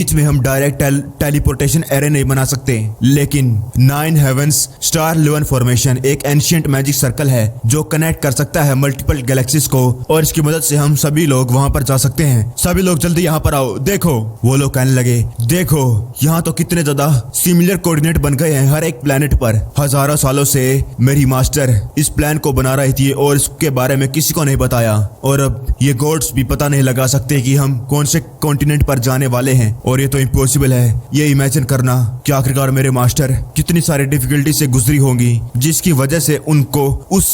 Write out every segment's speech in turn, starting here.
बीच में हम direct teleportation array नहीं बना सकते, लेकिन 9 हेवंस स्टार 11 फॉर्मेशन एक एंशिएंट मैजिक सर्कल है जो कनेक्ट कर सकता है मल्टीपल गैलेक्सीज को, और इसकी मदद से हम सभी लोग वहां पर जा सकते हैं। सभी लोग जल्दी यहाँ पर आओ। देखो, वो लोग कहने लगे, देखो यहाँ तो कितने ज्यादा सिमिलर कोऑर्डिनेट बन गए हैं हर एक प्लेनेट पर। हजारों सालों से मेरी मास्टर इस प्लान को बना रही थी और इसके बारे में किसी को नहीं बताया, और अब ये गॉड्स भी पता नहीं लगा सकते कि हम कौन से कॉन्टिनेंट पर जाने वाले हैं, और ये तो इम्पॉसिबल है। ये इमेजिन करना कि आखिरकार मेरे मास्टर कितनी सारी डिफिकल्टी से गुजरी होंगी, जिसकी वजह से उनको उस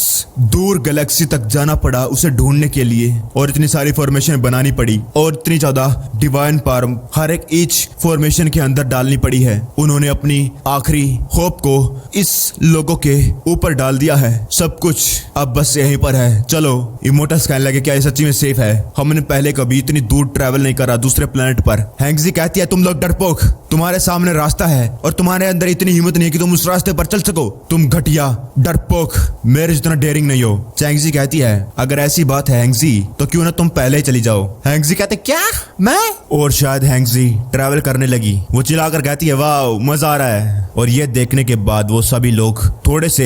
दूर गैलेक्सी तक जाना पड़ा उसे ढूंढने के लिए, और इतनी सारी फॉर्मेशन बनानी पड़ी, और इतनी ज्यादा डिवाइन पावर हर एक ईच फॉर्मेशन के अंदर डालनी पड़ी है। उन्होंने अपनी आखिरी होप को इस लोगों के ऊपर डाल दिया है। सब कुछ अब बस यहीं पर है। चलो, इमोर्टल्स कहने लगे, क्या ये सच्ची में सेफ है? हमने पहले कभी इतनी दूर ट्रैवल नहीं करा दूसरे प्लेनेट पर। हैंगजी कहती है, तुम लोग डरपोक, तुम्हारे सामने रास्ता है और तुम्हारे अंदर इतनी हिम्मत नहीं है कि तुम उस रास्ते पर चल सको। तुम घटिया डरपोक, मेरे जितना डेयरिंग नहीं हो। चैंगजी कहती है, अगर ऐसी बात है हैंगजी, तो क्यों ना तुम पहले ही चली जाओ। हैंगजी कहते, क्या मैं? और शायद हैंगजी ट्रैवल करने लगी। वो चिल्लाकर कहती है, वाह मजा आ रहा है। और ये देखने के बाद वो सभी लोग थोड़े से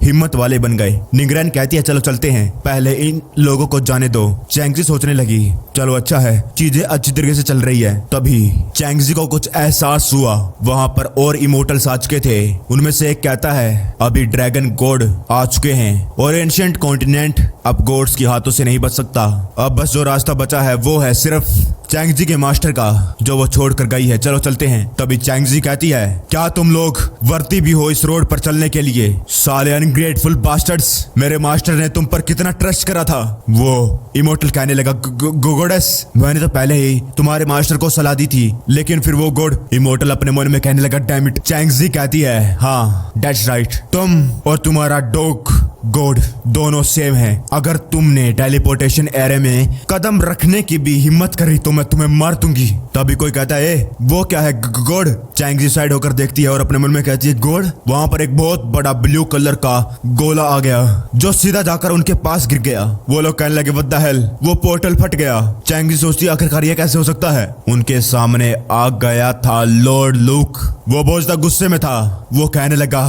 हिम्मत वाले बन गए। निगरान कहती है, चलो चलते हैं, पहले इन लोगों को जाने दो। चैंगजी सोचने लगी, चलो अच्छा है, चीजें अच्छी तरीके से चल रही है। तभी चैंगजी को कुछ एहसास हुआ, वहां पर और इमोर्टल्स आ चुके थे। उनमें से एक कहता है, अभी ड्रैगन गॉड आ चुके हैं और एंशिएंट कॉन्टिनेंट अब गॉड्स के हाथों से नहीं बच सकता। अब बस जो रास्ता बचा है वो है सिर्फ चैंगजी के मास्टर का, जो वो छोड़ कर गई है। चलो चलते हैं। तभी चैंगजी कहती है, क्या तुम लोग वर्दी भी हो इस रोड पर चलने के लिए? साले अनग्रेटफुल बास्टर्ड्स, मेरे मास्टर ने तुम पर कितना ट्रस्ट करा था। वो इमोर्टल कहने लगा, गॉडेस, मैंने तो पहले ही तुम्हारे मास्टर को सलाह दी थी, लेकिन फिर वो गॉड। इमोर्टल अपने मन में कहने लगा, डैम इट। चैंगजी कहती है, हाँ दैट्स राइट, तुम और तुम्हारा डॉग गॉड दोनों सेम है। अगर तुमने टेलीपोर्टेशन एरे में कदम रखने की भी हिम्मत करी तो मैं तुम्हें मार दूंगी। तभी कोई कहता है, वो क्या है गॉड? चैंगजी साइड होकर देखती है और अपने मन में कहती है, गॉड? वहां पर एक बहुत बड़ा ब्लू कलर का गोला आ गया जो सीधा जाकर उनके पास गिर गया। वो लोग कहने लगे, व्हाट द हेल? वो पोर्टल फट गया। चैंगजी सोचती है, आखिरकार ये कैसे हो सकता है? उनके सामने आ गया था लॉर्ड लूक। वो बहुत ज्यादा गुस्से में था। वो कहने लगा,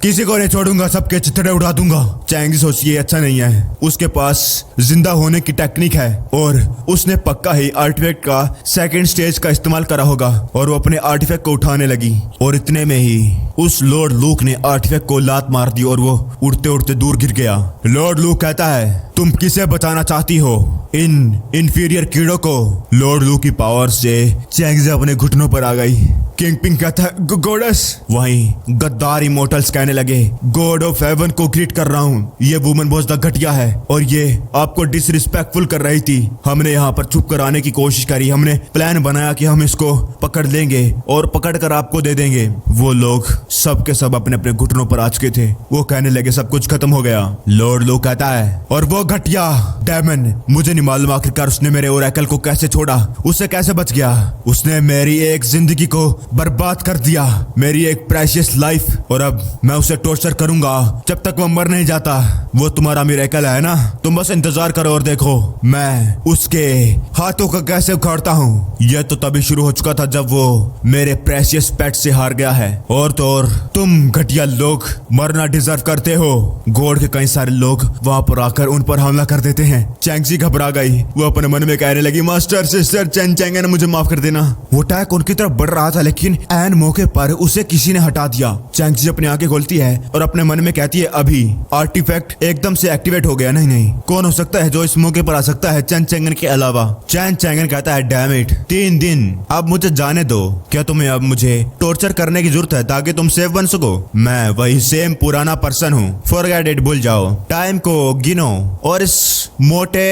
किसी को नहीं छोड़ूंगा, सबके चिथड़े उड़ा दूंगा। चैंगजी सोचिए, अच्छा नहीं है। उसके पास जिंदा होने की टेक्निक है और उसने पक्का ही आर्टिफैक्ट का सेकंड स्टेज का इस्तेमाल करा होगा, और वो अपने आर्टिफैक्ट को उठाने लगी। और इतने में ही उस लॉर्ड लूक ने आर्टिफैक्ट को लात मार दी और वो उड़ते उड़ते दूर गिर गया। लॉर्ड लूक कहता है, तुम किसे बचाना चाहती हो? इन इंफीरियर कीड़ों को? लॉर्ड लूक की पावर से चैंगजी अपने घुटनों पर आ गई। किंग पिंग कहता है, गॉडेस। वहीं गद्दार इमोर्टल्स कहने लगे, गॉड ऑफ हेवन को ग्रीट कर रहा हूँ। ये वुमन बहुत ज्यादा घटिया है और ये आपको डिसरिस्पेक्टफुल कर रही थी। हमने यहाँ पर चुप कराने की कोशिश करी, हमने प्लान बनाया कि हम इसको पकड़ लेंगे और पकड़ कर आपको दे देंगे। वो लोग सब के सब अपने अपने घुटनों पर आ चुके थे। वो कहने लगे, सब कुछ खत्म हो गया। लॉर्ड लूक कहता है, और वो घटिया डेमन, मुझे नहीं मालूम आखिरकार उसने मेरे ओरेकल को कैसे छोड़ा, उससे कैसे बच गया। उसने मेरी एक जिंदगी को बर्बाद कर दिया, मेरी एक प्रेशियस लाइफ, और अब मैं उसे टॉर्चर करूंगा जब तक वो मर नहीं जाता। वो तुम्हारा मिरेकल है ना, तुम बस इंतजार करो और देखो मैं उसके हाथों को कैसे उखाड़ता हूँ। यह तो तभी शुरू हो चुका था जब वो मेरे प्रेशियस पेट से हार गया है। और तो और तुम घटिया लोग मरना डिजर्व करते हो। गॉड के कई सारे लोग वहां पर आकर उन पर हमला कर देते हैं। चैंगजी घबरा गई। वो अपने मन में कहने लगी, मास्टर सिस्टर चैन चैंगे ने मुझे माफ कर देना। वो टैक उनकी तरफ बढ़ रहा था, लेकिन ऐन मौके पर उसे किसी ने हटा दिया। चैंगजी अपनी आंखें खोलती है और अपने मन में कहती है, अभी आर्टिफैक्ट एकदम से एक्टिवेट हो गया। नहीं, कौन हो सकता है जो इस मौके पर आ सकता है चैन चैंगन के अलावा? चैन चैंगन कहता है, डैम इट, 3 दिन, अब मुझे जाने दो। क्या तुम्हें अब मुझे टॉर्चर करने की जरूरत है ताकि तुम सेफ बन सको? मैं वही सेम पुराना पर्सन हूँ, फॉरगेट इट, भूल जाओ। टाइम को गिनो और इस मोटे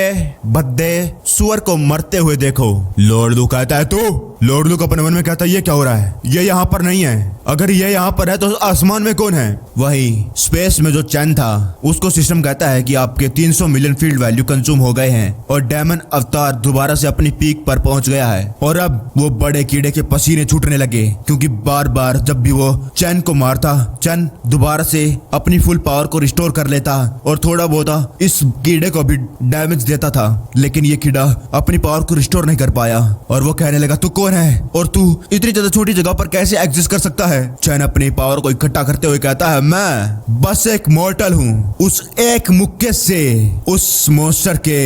भद्दे सुअर को मरते हुए देखो। लॉर्ड लूक कहता है, तू? लॉर्ड लूक अपने मन में कहता है, ये क्या हो रहा है? ये यहाँ पर नहीं है। अगर ये यहाँ पर है तो आसमान में कौन है? वही स्पेस में जो चैन था उसको सिस्टम कहता है कि आपके 300 मिलियन फील्ड वैल्यू कंज्यूम हो गए हैं और डेमन अवतार दोबारा से अपनी पीक पर पहुंच गया है। और अब वो बड़े कीड़े के पसीने छूटने लगे, क्योंकि बार बार जब भी वो चैन को मारता, चैन दोबारा से अपनी फुल पावर को रिस्टोर कर लेता और थोड़ा बहुत इस कीड़े को भी डैमेज देता था। लेकिन ये कीड़ा अपनी पावर को रिस्टोर नहीं कर पाया और वो कहने लगा, तू कौन कौन है और तू इतनी ज्यादा छोटी जगह पर कैसे एग्जिस्ट कर सकता है। चैन अपनी पावर को इकट्ठा करते हुए कहता है, मैं बस एक मॉर्टल हूँ। उस एक मुक्के से उस मॉन्स्टर के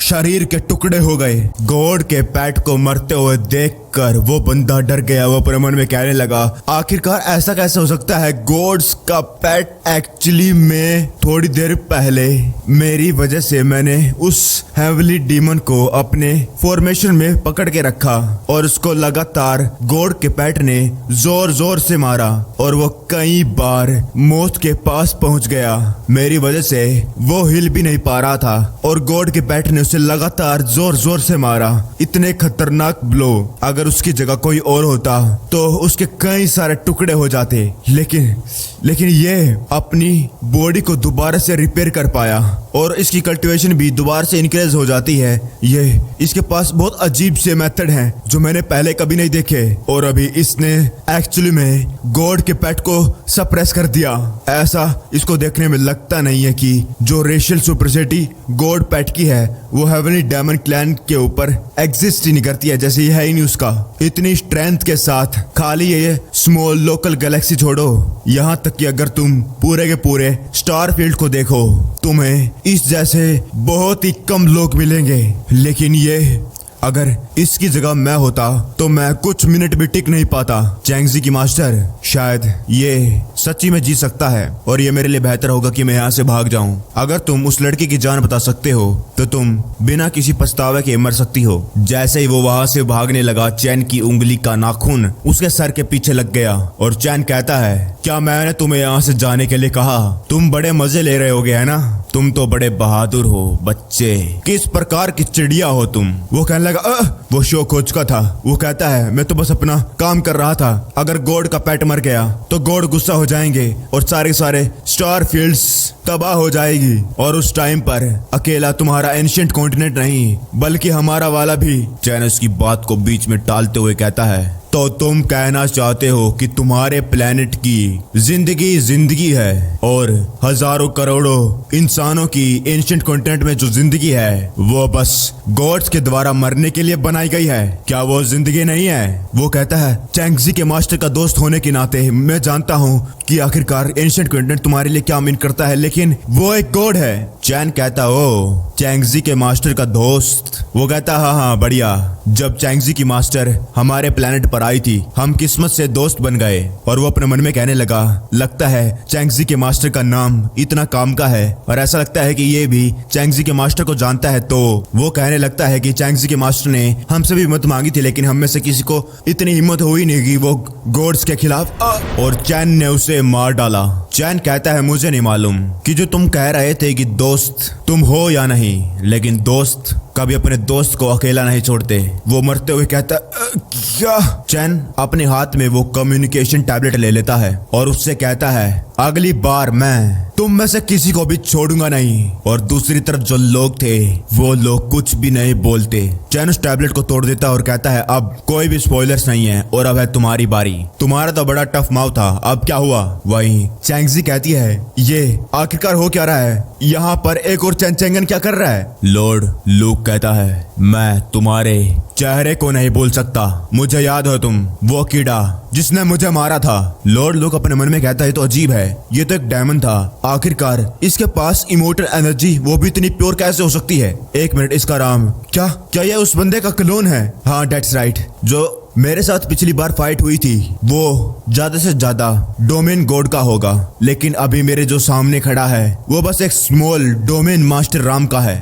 शरीर के टुकड़े हो गए। गॉड के पेट को मरते हुए देखकर वो बंदा डर गया। वो अपने मन में कहने लगा, आखिरकार ऐसा कैसे हो सकता है। गॉड्स का पेट एक्चुअली में थोड़ी देर पहले मेरी वजह से मैंने उस हेवली डीमन को अपने फॉर्मेशन में पकड़ के रखा और उसको लगातार गॉड के पेट ने जोर जोर से मारा और वो कई बार मौत के पास पहुंच गया। मेरी वजह से वो हिल भी नहीं पा रहा था और गॉड के पेट ने उसे लगातार जोर जोर से मारा। इतने खतरनाक ब्लो, अगर उसकी जगह कोई और होता तो उसके कई सारे टुकड़े हो जाते, लेकिन ये अपनी बॉडी को दोबारा से रिपेयर कर पाया और इसकी कल्टीवेशन भी दोबारा से इंक्रीज हो जाती है। ये इसके पास बहुत अजीब से मेथड हैं जो मैंने पहले कभी नहीं देखे और अभी इसने एक्चुअली में गॉड के पेट को सप्रेस कर दिया। ऐसा इसको देखने में लगता नहीं है कि जो रेशियल सुपरसिटी गॉड पेट की है वो हेवनली डायमंड क्लैन के ऊपर एग्जिस्ट ही नहीं करती है, जैसे ये है ही नहीं उसका। इतनी स्ट्रेंथ के साथ खाली ये स्मॉल लोकल गैलेक्सी छोड़ो, यहाँ तक कि अगर तुम पूरे के पूरे स्टार फील्ड को देखो तुम्हें इस जैसे बहुत ही कम लोग मिलेंगे। लेकिन ये अगर इसकी जगह मैं होता तो मैं कुछ मिनट भी टिक नहीं पाता। चैंगजी की मास्टर, शायद ये सच्ची में जी सकता है और ये मेरे लिए बेहतर होगा कि मैं यहाँ से भाग जाऊं। अगर तुम उस लड़की की जान बता सकते हो तो तुम बिना किसी पछतावे के मर सकती हो। जैसे ही वो वहां से भागने लगा, चैन की उंगली का नाखून उसके सर के पीछे लग गया और चैन कहता है, क्या मैंने तुम्हें यहाँ से जाने के लिए कहा? तुम बड़े मजे ले रहे होगे है ना? तुम तो बड़े बहादुर हो बच्चे, किस प्रकार की चिड़िया हो तुम। वो कहने लगा, वो शो हो चुका था। वो कहता है, मैं तो बस अपना काम कर रहा था। अगर गॉड का पेट मर गया तो गॉड गुस्सा हो जाएंगे और सारे स्टार फील्ड्स तबाह हो जाएगी और उस टाइम पर अकेला तुम्हारा एंशिएंट कॉन्टिनेंट नहीं बल्कि हमारा वाला भी। चैन उसकी बात को बीच में टालते हुए कहता है, तो तुम कहना चाहते हो कि तुम्हारे प्लेनेट की जिंदगी है और हजारों करोड़ों इंसानों की एंशिएंट कॉन्टिनेंट में जो जिंदगी है वो बस गॉड्स के द्वारा मरने के लिए बनाई गई है? क्या वो जिंदगी नहीं है? वो कहता है, चैंगजी के मास्टर का दोस्त होने के नाते मैं जानता हूँ कि आखिरकार एंशिएंट कॉन्टिनेंट तुम्हारे लिए क्या मीन करता है, लेकिन वो एक गॉड है। चैन कहता, ओ चैंगजी के मास्टर का दोस्त? वो कहता, हाँ बढ़िया। जब चैंगजी की मास्टर हमारे प्लेनेट पर आई थी हम किस्मत से दोस्त बन गए। और वो अपने मन में कहने लगा, लगता है चैंगजी के मास्टर का नाम इतना काम का है और ऐसा लगता है कि ये भी चैंगजी के मास्टर को जानता है। तो वो कहने लगता है कि चैंगजी के मास्टर ने हमसे भी हिम्मत मांगी थी लेकिन हम में से किसी को इतनी हिम्मत हुई नहीं कि वो गॉड्स के खिलाफ, और चैन ने उसे मार डाला। चैन कहता है, मुझे नहीं मालूम कि जो तुम कह रहे थे कि दोस्त तुम हो या नहीं, लेकिन दोस्त कभी अपने दोस्त को अकेला नहीं छोड़ते। वो मरते हुए कहता, क्या? चैन अपने हाथ में वो कम्युनिकेशन टैबलेट ले लेता है और उससे कहता है, अगली बार मैं तुम में से किसी को भी छोड़ूंगा नहीं। और दूसरी तरफ जो लोग थे वो लोग कुछ भी नहीं बोलते। चैन उस टैबलेट को तोड़ देता और कहता है, अब कोई भी स्पॉयलर्स नहीं है और अब है तुम्हारी बारी। तुम्हारा तो बड़ा टफ माउथ था, अब क्या हुआ? वही चैंगजी कहती है, ये आखिरकार हो क्या रहा है? यहाँ पर एक और चैंगचैंगन क्या कर रहा है? लॉर्ड लूक कहता है, मैं तुम्हारे चेहरे को नहीं भूल सकता। मुझे याद हो तुम वो कीड़ा जिसने मुझे मारा था। लॉर्ड लूक अपने मन में कहता है, तो अजीब है, ये तो एक डायमंड था, आखिरकार इसके पास इमोर्टल एनर्जी वो भी इतनी प्योर कैसे हो सकती है? एक मिनट, इसका नाम क्या ये उस बंदे का क्लोन है? हाँ दैट्स राइट, जो मेरे साथ पिछली बार फाइट हुई थी वो ज्यादा से ज्यादा डोमेन गॉड का होगा, लेकिन अभी मेरे जो सामने खड़ा है वो बस एक स्मॉल डोमेन मास्टर राम का है।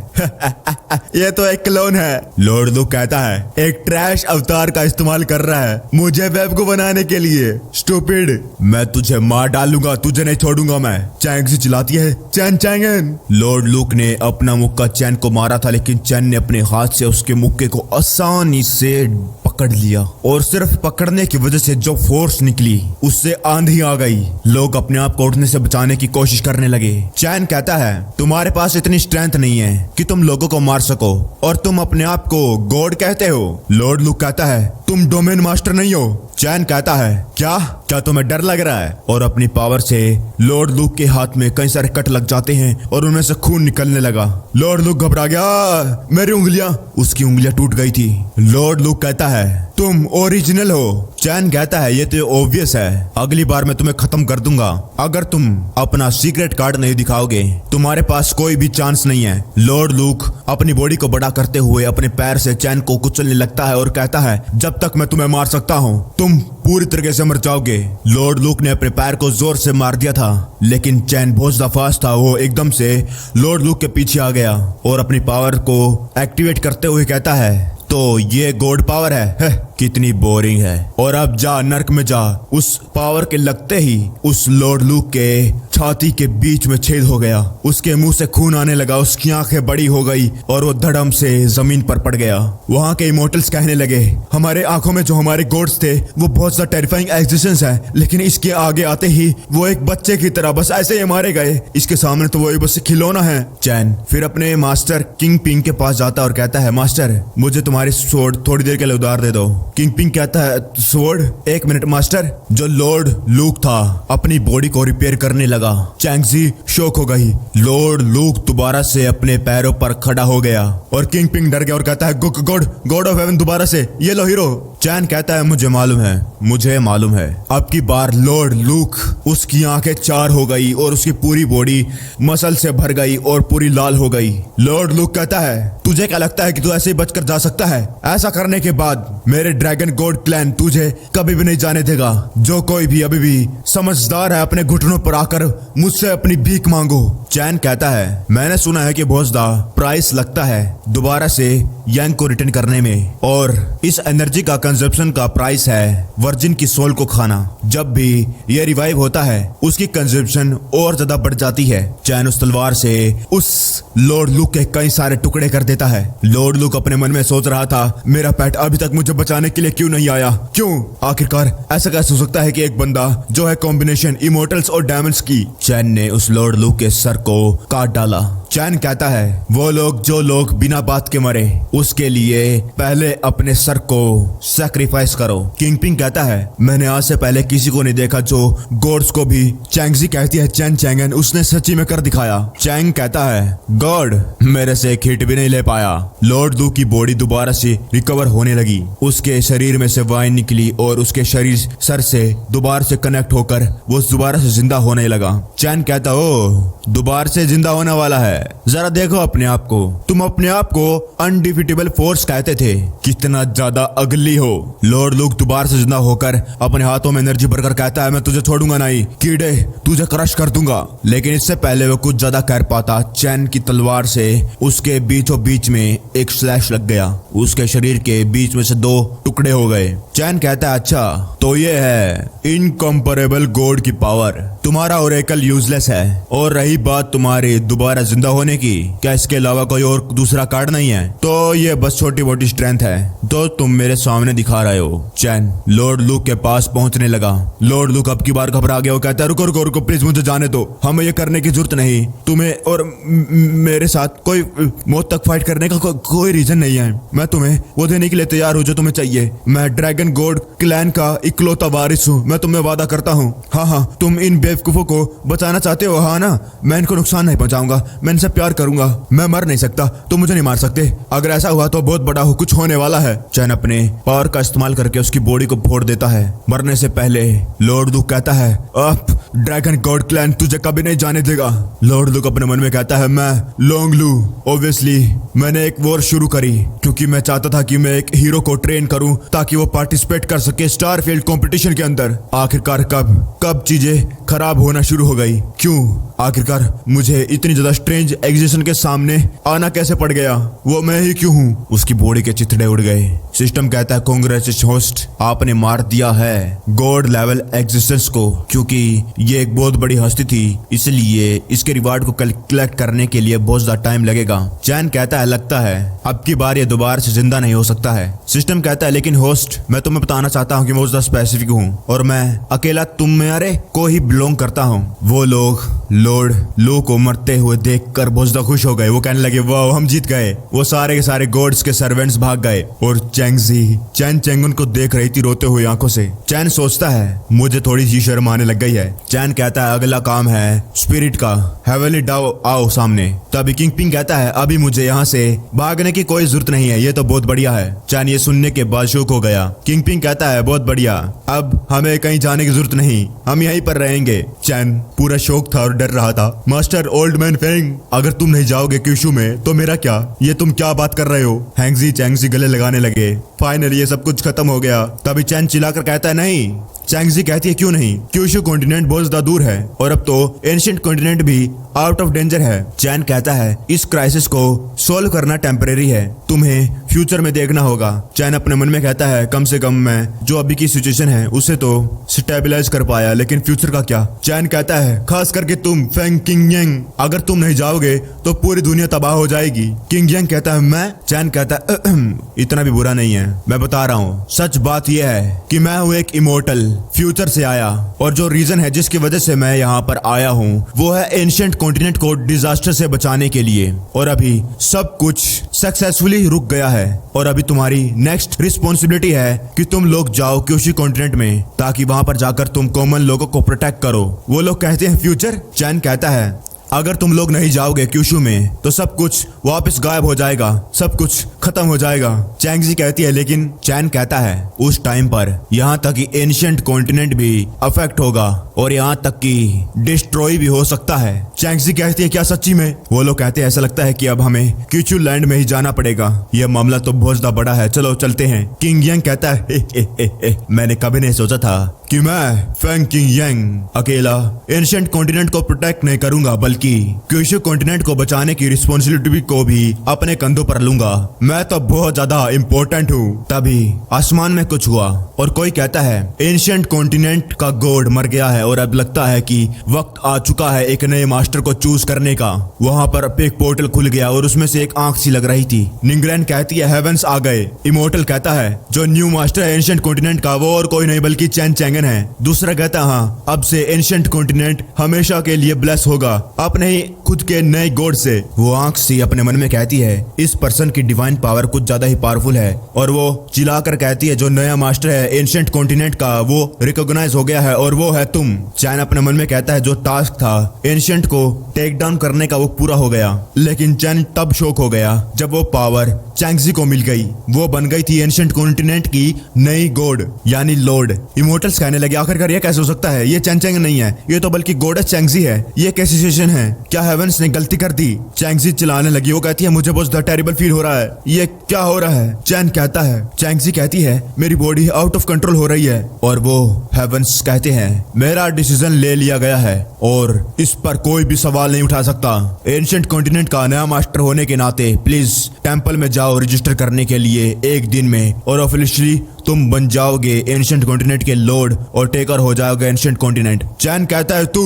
ये तो एक क्लोन है। लॉर्ड लूक कहता है, एक ट्रैश अवतार का इस्तेमाल कर रहा है मुझे वेब को बनाने के लिए। स्टूपिड, मैं तुझे मार डालूंगा, तुझे नहीं छोड़ूंगा मैं। चैंगजी चिल्लाती है, चैन चैंगन। लॉर्ड लूक ने अपना मुक्का चैन को मारा था लेकिन चैन ने अपने हाथ से उसके मुक्के को आसानी से पकड़ लिया और सिर्फ पकड़ने की वजह से जो फोर्स निकली उससे आंधी आ गई। लोग अपने आप को उठने से बचाने की कोशिश करने लगे। चैन कहता है, तुम्हारे पास इतनी स्ट्रेंथ नहीं है कि तुम लोगों को मार सको और तुम अपने आप को गॉड कहते हो। लॉर्ड लूक कहता है, तुम डोमेन मास्टर नहीं हो, चैन कहता है, क्या तुम्हें डर लग रहा है? और अपनी पावर से लॉर्ड लूक के हाथ में कई सारे कट लग जाते हैं और उनमें से खून निकलने लगा। लॉर्ड लूक घबरा गया, मेरी उंगलियां। उसकी उंगलियां टूट गई थी। लॉर्ड लूक कहता है, तुम ओरिजिनल हो। चैन कहता है, ये तो ऑब्वियस है, अगली बार मैं तुम्हें खत्म कर दूंगा अगर तुम अपना सीक्रेट कार्ड नहीं दिखाओगे। तुम्हारे पास कोई भी चांस नहीं है। लॉर्ड लूक अपनी बॉडी को बड़ा करते हुए अपने पैर से चैन को कुचलने लगता है और कहता है, जब तक मैं तुम्हें मार सकता हूँ तुम पूरी तरीके से मर जाओगे। लॉर्ड लूक ने अपने पैर को जोर से मार दिया था, लेकिन चैन बहुत ज्यादा फास्ट था। वो एकदम से लॉर्ड लूक के पीछे आ गया और अपनी पावर को एक्टिवेट करते हुए कहता है, तो ये गॉड पावर है, कितनी बोरिंग है। और अब जा नर्क में जा। उस पावर के लगते ही उस लॉर्ड लूक के छाती के बीच में छेद हो गया। उसके मुंह से खून आने लगा, उसकी आंखें बड़ी हो गई और वो धड़म से जमीन पर पड़ गया। वहां के इमोर्टल्स कहने लगे, हमारे आंखों में जो हमारे गॉड्स थे वो बहुत ज्यादा टेरिफाइंग एग्जिस्टेंस है, लेकिन इसके आगे आते ही वो एक बच्चे की तरह बस ऐसे ही मारे गए। इसके सामने तो वो बस खिलौना है। चैन फिर अपने मास्टर किंग पिंग के पास जाता और कहता है, मास्टर मुझे तुम्हारी स्वॉर्ड थोड़ी देर के लिए उधार दे दो। किंग पिंग कहता है, स्वॉर्ड? एक मिनट मास्टर। जो लॉर्ड लूक था अपनी बॉडी को रिपेयर करने लगा। चैंगजी शॉक हो गई। लॉर्ड लूक दोबारा से अपने पैरों पर खड़ा हो गया और किंग पिंग डर गया और कहता है, गॉड ऑफ हेवन दोबारा से, ये लो हीरो। चैन कहता है, मुझे मालूम है। अब की बार लॉर्ड लूक उसकी आंखें चार हो गई और उसकी पूरी बॉडी मसल से भर गई और पूरी लाल हो गई। लॉर्ड लूक कहता है, तुझे क्या लगता है कि तू ऐसे ही बचकर जा सकता है? ऐसा करने के बाद मेरे ड्रैगन गॉड क्लैन तुझे कभी भी नहीं जाने देगा। जो कोई भी अभी भी समझदार है अपने घुटनों पर आकर मुझसे अपनी भीख मांगो। चैन कहता है, मैंने सुना है कि बहुत ज्यादा प्राइस लगता है दोबारा से यांग को रिटर्न करने में, और इस एनर्जी का कंजप्शन का प्राइस है वर्जिन की सोल को खाना। जब भी ये रिवाइव होता है उसकी कंजप्शन और ज्यादा बढ़ जाती है। चैन उस तलवार से उस लॉर्ड लूक के कई सारे टुकड़े कर देता है। लॉर्ड लूक अपने मन में सोच रहा था, मेरा पेट अभी तक मुझे बचाने के लिए क्यों नहीं आया? क्यों? आखिरकार ऐसा कैसे हो सकता है कि एक बंदा जो है कॉम्बिनेशन इमोर्टल्स और डायमंड्स की। चैन ने उस लॉर्ड लूक के सर को काट डाला। चैन कहता है, वो लोग जो लोग बिना बात के मरे उसके लिए पहले अपने सर को सैक्रिफाइस करो। किंग पिंग कहता है, मैंने आज से पहले किसी को नहीं देखा जो गॉड्स को भी। चैंगजी कहती है, चैन चैंगन उसने सच्ची में कर दिखाया। चैंग कहता है, गॉड मेरे से एक हिट भी नहीं ले पाया। लॉर्ड लूक की बॉडी दोबारा से रिकवर होने लगी। उसके शरीर में से वाइन निकली और उसके शरीर सर से दोबारा से कनेक्ट होकर वो दोबारा से जिंदा होने लगा। चैन कहता, ओ दोबारा से जिंदा होने वाला है, जरा देखो अपने आप को। तुम अपने आप को अनडिफिटेबल फोर्स कहते थे, कितना ज्यादा अगली हो। लॉर्ड लूक दोबारा से जिंदा होकर अपने हाथों में एनर्जी भरकर कहता है, मैं तुझे छोड़ूंगा नहीं कीड़े, तुझे क्रश कर दूंगा। लेकिन इससे पहले वो कुछ ज्यादा कर पाता, चैन की तलवार से उसके बीचों बीच में एक स्लैश लग गया। उसके शरीर के बीच में से दो टुकड़े हो गए। चैन कहता है, अच्छा तो ये है इनकम्परेबल गॉड की पावर। तुम्हारा ओरेकल यूजलेस है। और रही बात तुम्हारे दोबारा जिंदा होने की, क्या इसके अलावा कोई और दूसरा कार्ड नहीं है? तो ये बस छोटी मोटी स्ट्रेंथ है तो तुम मेरे सामने दिखा रहे हो। चैन लॉर्ड लूक के पास पहुंचने लगा। लॉर्ड लूक अब की बार घबरा गया और कहता है, रुको रुको रुको प्लीज, मुझे जाने दो, हमें ये करने की जरूरत नहीं। तुम्हें और मेरे साथ कोई मौत तक फाइट करने का कोई रीजन नहीं है। मैं तुम्हें वो देने के लिए तैयार हूँ जो तुम्हें चाहिए। मैं ड्रैगन गॉड क्लैन का इकलौता वारिस हूँ। मैं तुम्हें वादा करता हूँ, हाँ तुम इन बेवकूफों को बचाना चाहते हो, हाँ ना? मैं इनको नुकसान नहीं पहुंचाऊंगा, मैं इनसे प्यार करूंगा। मैं मर नहीं सकता, तुम मुझे नहीं मार सकते। अगर ऐसा हुआ तो बहुत बड़ा कुछ होने वाला है। चैन अपने पावर का इस्तेमाल करके उसकी बॉडी को फोड़ देता है। मरने से पहले लॉर्ड लूक कहता है, अब ड्रैगन गॉड क्लैन तुझे कभी नहीं जाने देगा। लॉर्ड लूक अपने मन में कहता है, मैं लोंग लू ऑब्वियसली मैंने एक वॉर शुरू करी क्योंकि मैं चाहता था कि मैं एक हीरो को ट्रेन करूं ताकि वो पार्टिसिपेट कर सके स्टारफील्ड कंपटीशन के अंदर। आखिरकार कब चीजें खराब होना शुरू हो गई? क्यों? आखिरकार मुझे इतनी ज्यादा स्ट्रेंज एग्जिस्टेंस के सामने आना कैसे पड़ गया? वो मैं ही क्यों हूँ? उसकी बॉडी के चिथड़े उड़ गए। सिस्टम कहता है, कांग्रेचुलेशन होस्ट, आपने मार दिया है गॉड लेवल एग्जिस्टेंस को। क्योंकि ये एक बहुत बड़ी हस्ती थी इसलिए इसके रिवार्ड को कलेक्ट करने के लिए बहुत ज्यादा टाइम लगेगा। चैन कहता है, लगता है अब की बार ये दोबारा से जिंदा नहीं हो सकता है। सिस्टम कहता है, लेकिन होस्ट मैं तुम्हें बताना चाहता हूँ कि मैं बहुत ज्यादा स्पेसिफिक हूँ और मैं अकेला तुम मेरे को ही बिलोंग करता हूँ। वो लोग लॉर्ड लो को मरते हुए देखकर बोजदा खुश हो गए। वो कहने लगे वाह हम जीत गए। वो सारे के सारे गॉड्स के सर्वेंट्स भाग गए और चैन चेंगुन को देख रही थी रोते हुए आंखों से। चैन सोचता है मुझे थोड़ी सी शर्म आने लग गई है। चैन कहता है अगला काम है स्पिरिट का, हेवनली डाओ आओ सामने। तभी किंग पिंग कहता है अभी मुझे यहाँ से भागने की कोई जरूरत नहीं है, ये तो बहुत बढ़िया है। चैन ये सुनने के बाद शौक हो गया। किंग पिंग कहता है बहुत बढ़िया, अब हमें कहीं जाने की जरूरत नहीं, हम यहीं पर रहेंगे। चैन पूरा शौक था और डर रहा था। मास्टर ओल्ड मैन फेंग, अगर तुम नहीं जाओगे क्यूशू में तो मेरा क्या? ये तुम क्या बात कर रहे हो? हैंगजी चैंगजी गले लगाने लगे। फाइनली ये सब कुछ खत्म हो गया। तभी चैन चिल्लाकर कहता है नहीं। चैंगजी कहती है क्यों नहीं? क्यूशू कॉन्टिनेंट बहुत ज्यादा दूर है और अब तो एंशिएंट कॉन्टिनेंट भी आउट ऑफ डेंजर है। चैन कहता है इस क्राइसिस को सोल्व करना टेम्परेरी है, तुम्हें फ्यूचर में देखना होगा। चैन अपने मन में कहता है कम से कम मैं जो अभी की सिचुएशन है उसे तो स्टेबलाइज कर पाया, लेकिन फ्यूचर का क्या? चैन कहता है खास करके तुम फेंग किंग यांग, अगर तुम नहीं जाओगे तो पूरी दुनिया तबाह हो जाएगी। किंग यांग कहता है मैं? चैन कहता है इतना भी बुरा नहीं है, मैं बता रहा हूँ। सच बात यह है कि मैं हूँ एक इमोर्टल, फ्यूचर से आया, और जो रीजन है जिसकी वजह से मैं यहाँ पर आया हूँ वो है एंशिएंट कॉन्टिनेंट को डिजास्टर से बचाने के लिए। और अभी सब कुछ सक्सेसफुली रुक गया है और अभी तुम्हारी नेक्स्ट रिस्पॉन्सिबिलिटी है कि तुम लोग जाओ क्यूशी कॉन्टिनेंट में ताकि वहां पर जाकर तुम कॉमन लोगों को प्रोटेक्ट करो। वो लोग कहते हैं फ्यूचर? चैन कहता है अगर तुम लोग नहीं जाओगे क्यूशू में तो सब कुछ वापस गायब हो जाएगा, सब कुछ खत्म हो जाएगा। चैंगजी कहती है लेकिन चैन कहता है उस टाइम पर यहाँ तक कि एंशिएंट कॉन्टिनेंट भी अफेक्ट होगा और यहाँ तक कि डिस्ट्रॉय भी हो सकता है। चैंगजी कहती है क्या सच्ची में? वो लोग कहते हैं ऐसा लगता है कि अब हमें क्यूचू लैंड में ही जाना पड़ेगा, यह मामला तो बहुत ज्यादा बड़ा है, चलो चलते हैं। किंग यांग कहता है मैंने कभी नहीं सोचा था कि मैं फेंग किंग यांग अकेला एंशिएंट कॉन्टिनेंट को प्रोटेक्ट नहीं करूंगा बल्कि क्यूशू कॉन्टिनेंट को बचाने की रिस्पॉन्सिबिलिटी को भी अपने कंधों पर लूंगा। मैं तो बहुत ज्यादा इम्पोर्टेंट हूँ। तभी आसमान में कुछ हुआ और कोई कहता है एंशिएंट कॉन्टिनेंट का गॉड मर गया है और अब लगता है कि वक्त आ चुका है एक नए मास्टर को चूज करने का। वहां पर एक पोर्टल खुल गया और उसमें से एक आंख सी लग रही थी। निंगलैन कहती है हेवेंस आ गए। इमोर्टल कहता है जो न्यू मास्टर है एंशिएंट कॉन्टिनेंट का वो और कोई नहीं बल्कि चैन चैंगन है। दूसरा कहता है हाँ अब से एंशिएंट कॉन्टिनेंट हमेशा के लिए ब्लेस होगा अपने ही खुद के नए गॉड से। वो आंख सी अपने मन में कहती है इस पर्सन की डिवाइन पावर कुछ ज्यादा ही पावरफुल है और वो चिल्लाकर कहती है जो नया मास्टर है एंशिएंट कॉन्टिनेंट का वो रिकॉग्नाइज हो गया है और वो है तुम। चैन अपने मन में कहता है जो टास्क था एंशिएंट को टेक डाउन करने का वो पूरा हो गया, लेकिन चैन तब शॉक हो गया जब वो पावर चैंगजी को मिल गई। वो बन गई थी एंशिएंट कॉन्टिनेंट की नई गॉड यानी लॉर्ड। इमोर्टल्स कहने लगे आखिरकार ये कैसे हो सकता है? ये चैन चैंग नहीं है, ये तो बल्कि गॉडेस चैंगजी है। ये कैसी सिचुएशन है? क्या हेवेंस ने गलती कर दी? चैंगजी चिल्लाने लगी। वो कहती है मुझे बहुत टेरिबल फील हो रहा है, ये क्या हो रहा है? चैन कहता है चैंगजी कहती है मेरी बॉडी आउट ऑफ कंट्रोल हो रही है और वो हेवेंस कहते हैं मेरा डिसीजन ले लिया गया है और इस पर कोई भी सवाल नहीं उठा सकता। एंशिएंट कॉन्टिनेंट का नया मास्टर होने के नाते प्लीज टेंपल में जाओ रजिस्टर करने के लिए एक दिन में और ऑफिशियली तुम बन जाओगे एंशिएंट कॉन्टिनेंट के लॉर्ड और टेकर हो जाओगे एंशिएंट कॉन्टिनेंट। चैन कहता है तू।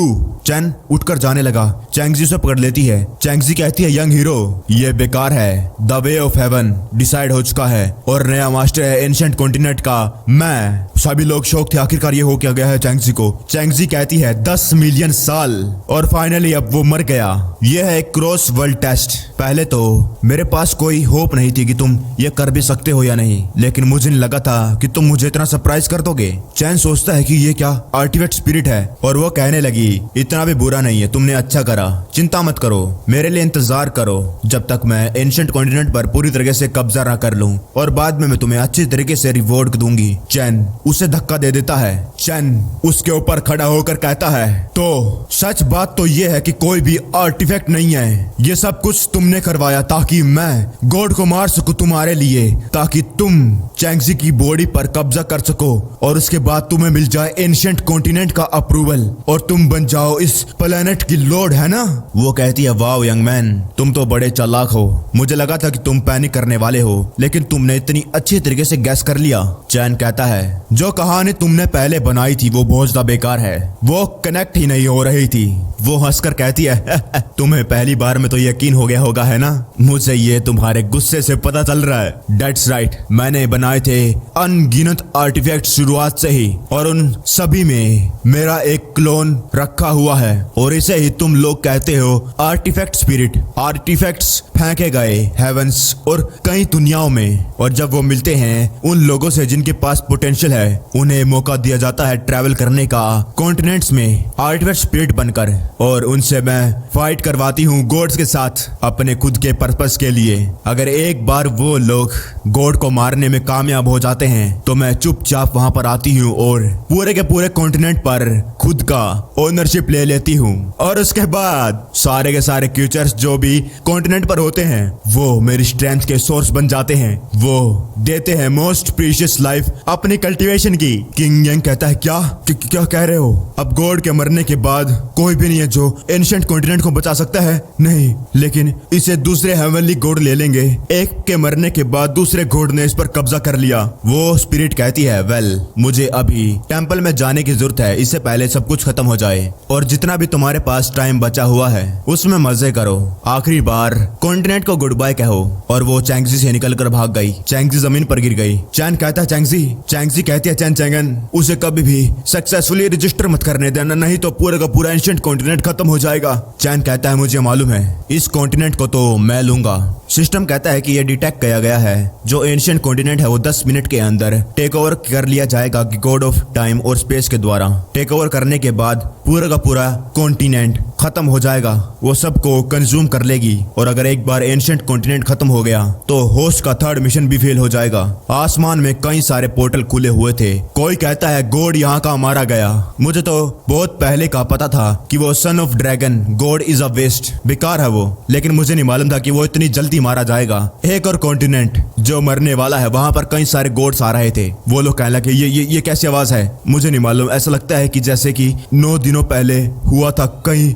चैन उठकर जाने लगा। चैंगजी से पकड़ लेती है। चैंगजी कहती है यंग हीरो ये बेकार है, the way of haven decide हो चुका है और नया मास्टर है एंशिएंट कॉन्टिनेंट का मैं। सभी लोग शौक थे आखिरकार ये हो क्या गया है चैंगजी को। चैंगजी कहती है 10 मिलियन साल और फाइनली अब वो मर गया। यह है क्रॉस वर्ल्ड टेस्ट। पहले तो मेरे पास कोई होप नहीं थी कि तुम ये कर भी सकते हो या नहीं, लेकिन मुझे नहीं लगा था कि तुम मुझे इतना सरप्राइज कर दोगे। चैन सोचता है कि ये क्या आर्टिफैक्ट स्पिरिट है और वो कहने लगी इतना भी बुरा नहीं है, तुमने अच्छा करा, चिंता मत करो, मेरे लिए इंतजार करो जब तक मैं एंशिएंट कॉन्टिनेंट पर पूरी तरीके से कब्जा ना कर लूं और बाद में मैं तुम्हें अच्छी तरीके से रिवॉर्ड दूंगी। चैन उसे धक्का दे देता है। चैन उसके ऊपर खड़ा होकर कहता है तो सच बात तो ये है कि कोई भी आर्टिफैक्ट नहीं है, ये सब कुछ तुमने करवाया ताकि मैं गॉड को मार सकूं तुम्हारे लिए, ताकि तुम चैंगजी की बॉडी पर कब्जा कर सको और उसके बाद तुम्हें मिल जाए एंशिएंट कॉन्टिनेंट का अप्रूवल और तुम बन जाओ इस प्लेनेट की लॉर्ड, है ना? वो कहती है वाओ यंग मैन तुम तो बड़े चालाक हो, मुझे लगा था कि तुम पैनिक करने वाले हो लेकिन तुमने इतनी अच्छी तरीके से गैस कर लिया। चैन कहता है जो कहानी तुमने पहले बनाई थी वो बहुत ज्यादा बेकार है, वो कनेक्ट ही नहीं हो रही थी। वो हंसकर कहती है तुम्हें पहली बार में तो यकीन हो गया होगा है ना, मुझे ये तुम्हारे गुस्से से पता चल रहा है। That's right, मैंने बनाए थे अनगिनत आर्टिफैक्ट शुरुआत से ही, और उन सभी में मेरा एक क्लोन रखा हुआ है, और इसे ही तुम लोग कहते हो आर्टिफैक्ट स्पिरिट। आर्टिफैक्ट्स फेंके गए हेवंस और कई दुनियाओं में, और जब वो मिलते हैं उन लोगों से जिनके पास पोटेंशियल है, उन्हें मौका दिया जाता है ट्रैवल करने का कॉन्टिनेंट्स में आर्टिफैक्ट स्पिरिट बनकर, और उनसे मैं फाइट करवाती हूँ गॉड्स के साथ अपने खुद के पर्पस के लिए। अगर एक बार वो लोग गॉड को मारने में कामयाब हो जाते हैं तो मैं चुपचाप वहां पर आती हूँ और पूरे के पूरे कॉन्टिनेंट पर खुद का ओनरशिप ले लेती हूँ, और उसके बाद सारे के सारे क्रीचर्स जो भी कॉन्टिनेंट पर होते हैं वो मेरी स्ट्रेंथ के सोर्स बन जाते हैं। वो देते हैं मोस्ट प्रीशियस लाइफ अपनी कल्टीवेशन की। किंग यंग कहता है क्या कह रहे हो? अब गॉड के मरने के बाद कोई भी नहीं है जो एंशिएंट कॉन्टिनेंट को बचा सकता है? नहीं, लेकिन इसे दूसरे हेवनली गॉड ले लेंगे। एक के मरने के बाद दूसरे गॉड ने इस पर कब्जा कर लिया। वो स्पिरिट कहती है वेल, मुझे अभी टेंपल में जाने की जरूरत है, इससे पहले सब कुछ खत्म हो जाए, और जितना भी तुम्हारे पास टाइम बचा हुआ है उसमें मजे करो। आखिरी बार कॉन्टिनेंट को गुड बाय कहो। और वो चैंगजी से निकलकर भाग गई। चैंगजी जमीन पर गिर गई। चैन कहता है चैंगजी कहती है चैन चैंगन, उसे कभी भी सक्सेसफुली रजिस्टर मत करने देना, नहीं तो पूरा का पूरा एंशिएंट कॉन्टिनेंट खत्म हो जाएगा। चैन कहता है मुझे मालूम है, इस कॉन्टिनेंट को तो मैं लूंगा। सिस्टम कहता है कि यह डिटेक्ट किया गया है जो एंशिएंट कॉन्टिनेंट है वो 10 मिनट के अंदर टेक ओवर कर लिया जाएगा गॉड ऑफ टाइम और स्पेस के द्वारा। टेक ओवर करने के बाद पूरा का पूरा कॉन्टिनेंट खत्म हो जाएगा, वो सबको कंज्यूम कर लेगी, और अगर एक बार एंशिएंट कॉन्टिनेंट खत्म हो गया तो होस्ट का थर्ड मिशन भी फेल हो जाएगा। आसमान में कई सारे पोर्टल खुले हुए थे। कोई कहता है गॉड यहाँ का मारा गया। मुझे तो बहुत पहले का पता था कि वो son of dragon god is a waste, बेकार है वो, लेकिन मुझे नहीं मालूम था कि वो इतनी जल्दी मारा जाएगा। एक और कॉन्टिनेंट जो मरने वाला है, वहां पर कई सारे गॉड्स आ रहे थे। वो लोग कहने लगे ये कैसी आवाज है? मुझे नहीं मालूम, ऐसा लगता है कि जैसे कि 9 दिनों पहले हुआ था कहीं।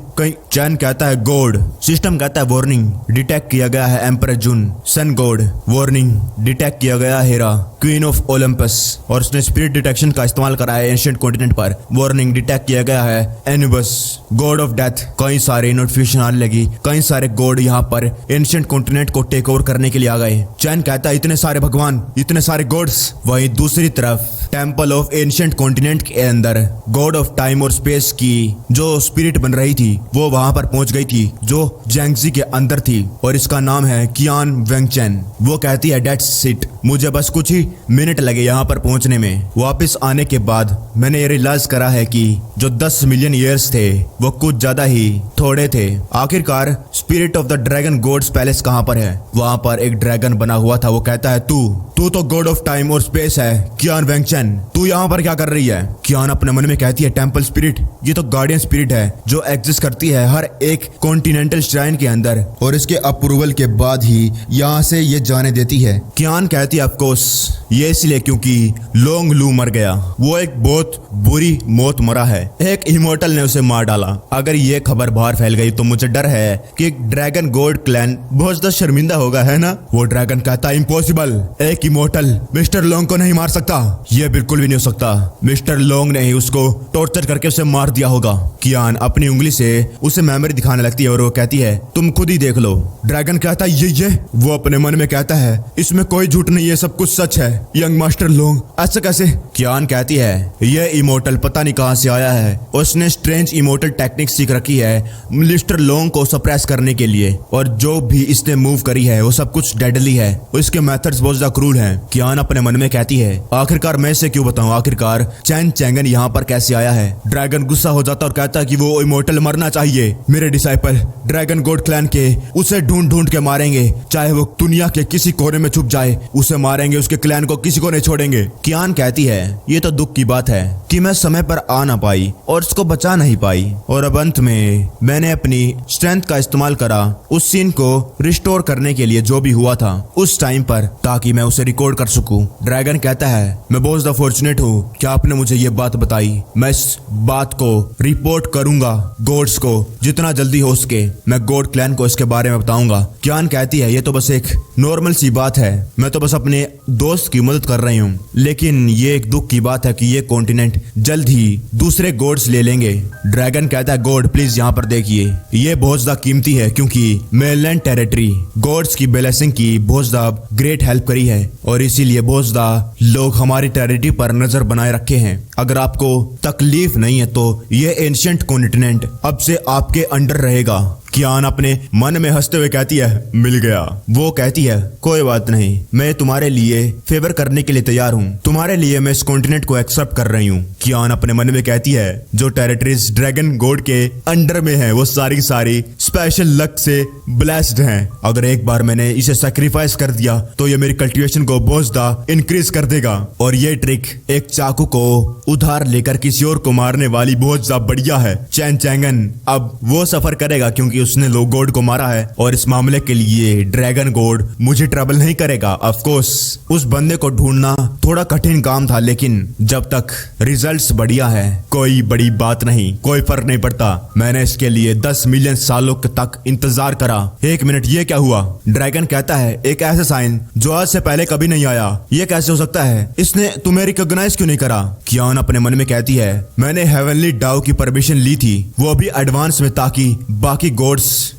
चैन कहता है गॉड। सिस्टम कहता है वार्निंग, डिटेक्ट किया गया है एम्परर जून सन गॉड। वार्निंग, डिटेक्ट किया गया हेरा क्वीन ऑफ ओलंपस, और उसने स्पिरिट डिटेक्शन का इस्तेमाल करा है एंशिएंट कॉन्टिनेंट पर। वार्निंग, डिटेक्ट किया गया है एनुबस गॉड ऑफ डेथ। कई सारे नोटिफिकेशन आने लगी, कई सारे गॉड यहाँ पर एंशिएंट कॉन्टिनेंट को टेक ओवर करने के लिए आ गए। चैन कहता है इतने सारे भगवान, इतने सारे गॉड्स। वहीं दूसरी तरफ टेंपल ऑफ एंशिएंट कॉन्टिनेंट के अंदर गॉड ऑफ टाइम और स्पेस की जो स्पिरिट बन रही थी वो वहां पर पहुंच गई थी, जो जैंगजी के अंदर थी, और इसका नाम है कियान वेंगचेन। वो कहती है डेट्स इट, मुझे बस कुछ ही मिनट लगे यहाँ पर पहुंचने में। वापस आने के बाद मैंने ये रियलाइज करा है कि जो 10 मिलियन ईयर्स थे वो कुछ ज्यादा ही थोड़े थे। आखिरकार spirit of the dragon god's palace कहाँ पर है? वहां पर एक ड्रैगन बना हुआ था। वो कहता है तू तो गॉड ऑफ टाइम और स्पेस है कियान वेंगचेन, तू यहाँ पर क्या कर रही है? कियान अपने मन में कहती है टेंपल स्पिरिट, ये तो गार्डियन स्पिरिट है जो एग्जिस्ट करती है हर एक कॉन्टिनेंटल श्राइन के अंदर, और इसके अप्रूवल के बाद ही यहाँ से ये जाने देती है। कियान कहती है ऑफ कोर्स ये इसलिए क्योंकि लोंग लू मर गया, वो एक बहुत बुरी मौत मरा है, एक इमोर्टल ने उसे मार डाला। अगर ये खबर बाहर फैल गई तो मुझे डर है कि ड्रैगन गॉड क्लैन बहुत ज्यादा शर्मिंदा होगा, है ना? वो ड्रैगन कहता है इम्पॉसिबल, एक इमोर्टल मिस्टर लोंग को नहीं मार सकता, ये बिल्कुल भी नहीं हो सकता। मिस्टर लोंग ने ही उसको टॉर्चर करके उसे मार दिया होगा। कियान अपनी उंगली से उसे मेमोरी दिखाने लगती है और वो कहती है तुम खुद ही देख लो। ड्रैगन कहता है ये वो अपने मन में कहता है इसमें कोई झूठ नहीं है, सब कुछ सच है। यंग मास्टर लोंग ऐसा कैसे? कियान कहती है ये इमोर्टल पता नहीं कहां से आया है, उसने स्ट्रेंज इमोर्टल टेक्निक सीख रखी है मिस्टर लोंग को सप्रेस करने के लिए, और जो भी इसने मूव करी है वो सब कुछ डेडली है, उसके मेथड्स बहुत ज्यादा क्रूर हैं। कियान अपने मन में कहती है आखिरकार मैं इसे क्यों बताऊं, आखिरकार चैन चैंगन यहाँ पर कैसे आया है? ड्रैगन गुस्सा हो जाता और कहता है कि वो इमोर्टल मरना चाहिए। मेरे डिसाइपल ड्रैगन गॉड क्लैन के उसे ढूंढ के मारेंगे, चाहे वो दुनिया के किसी कोने में छुप जाए, उसे मारेंगे, उसके क्लैन को किसी को नहीं छोड़ेंगे। कियान कहती है ये तो दुख की बात है कि मैं समय पर आ ना पाई और उसको बचा नहीं पाई, और अब अंत में मैंने अपनी स्ट्रेंथ का इस्तेमाल करा उस सीन को रिस्टोर करने के लिए जो भी हुआ था उस टाइम पर, ताकि मैं उसे रिकॉर्ड कर सकूं। ड्रैगन कहता है मैं बहुत ज्यादा फॉर्चुनेट हूँ कि आपने मुझे ये बात बताई, मैं इस बात को रिपोर्ट करूंगा गॉड्स को, जितना जल्दी हो सके मैं गॉड क्लैन को इसके बारे में बताऊंगा। कियान कहती है ये तो बस एक नॉर्मल सी बात है, मैं तो बस अपने दोस्त की मदद कर रही हूँ, लेकिन ये एक दुख की बात है कि ये कॉन्टिनेंट जल्द ही दूसरे गॉड्स ले लेंगे। ड्रैगन कहता है गॉड प्लीज यहाँ पर देखिए, ये बहुत ज्यादा कीमती है क्योंकि मेनलैंड टेरिटरी गॉड्स की ब्लेसिंग की बहुत ज्यादा ग्रेट हेल्प करी है और इसीलिए बहुत ज्यादा लोग हमारी टेरिटरी पर नजर बनाए रखे हैं। अगर आपको तकलीफ नहीं है तो ये एंशिएंट कॉन्टिनेंट अब से आपके अंडर रहेगा। कियान अपने मन में हंसते हुए कहती है मिल गया। वो कहती है कोई बात नहीं, मैं तुम्हारे लिए फेवर करने के लिए तैयार हूँ, तुम्हारे लिए मैं इस कॉन्टिनेंट को एक्सेप्ट कर रही हूँ। कियान अपने मन में कहती है जो टेरिटरीज ड्रैगन गॉड के अंडर में है वो सारी सारी स्पेशल लक से ब्लेस्ड हैं। अगर एक बार मैंने इसे सैक्रिफाइस कर दिया तो ये मेरी कल्टीवेशन को बहुत ज्यादा इंक्रीज कर देगा और ये ट्रिक एक चाकू को उधार लेकर किसी और को मारने वाली बहुत ज्यादा बढ़िया है। चैन चैंगन अब वो सफर करेगा क्योंकि उसने लो गॉड को मारा है और इस मामले के लिए ड्रैगन गॉड मुझे ट्रबल नहीं करेगा। ऑफ कोर्स उस बंदे को ढूंढना थोड़ा कठिन काम था, लेकिन जब तक रिजल्ट्स बढ़िया है कोई बड़ी बात नहीं, कोई फर्क नहीं पड़ता। मैंने इसके लिए 10 मिलियन सालों तक इंतजार करा। एक मिनट, ये क्या हुआ? ड्रैगन कहता है एक ऐसा साइन जो आज से पहले कभी नहीं आया, ये कैसे हो सकता है? इसने तुम्हें रिकॉग्नाइज क्यों नहीं करा? कियान अपने मन में कहती है मैंने हेवनली डाउ की परमिशन ली थी, वो भी एडवांस में, ताकि बाकी गॉड्स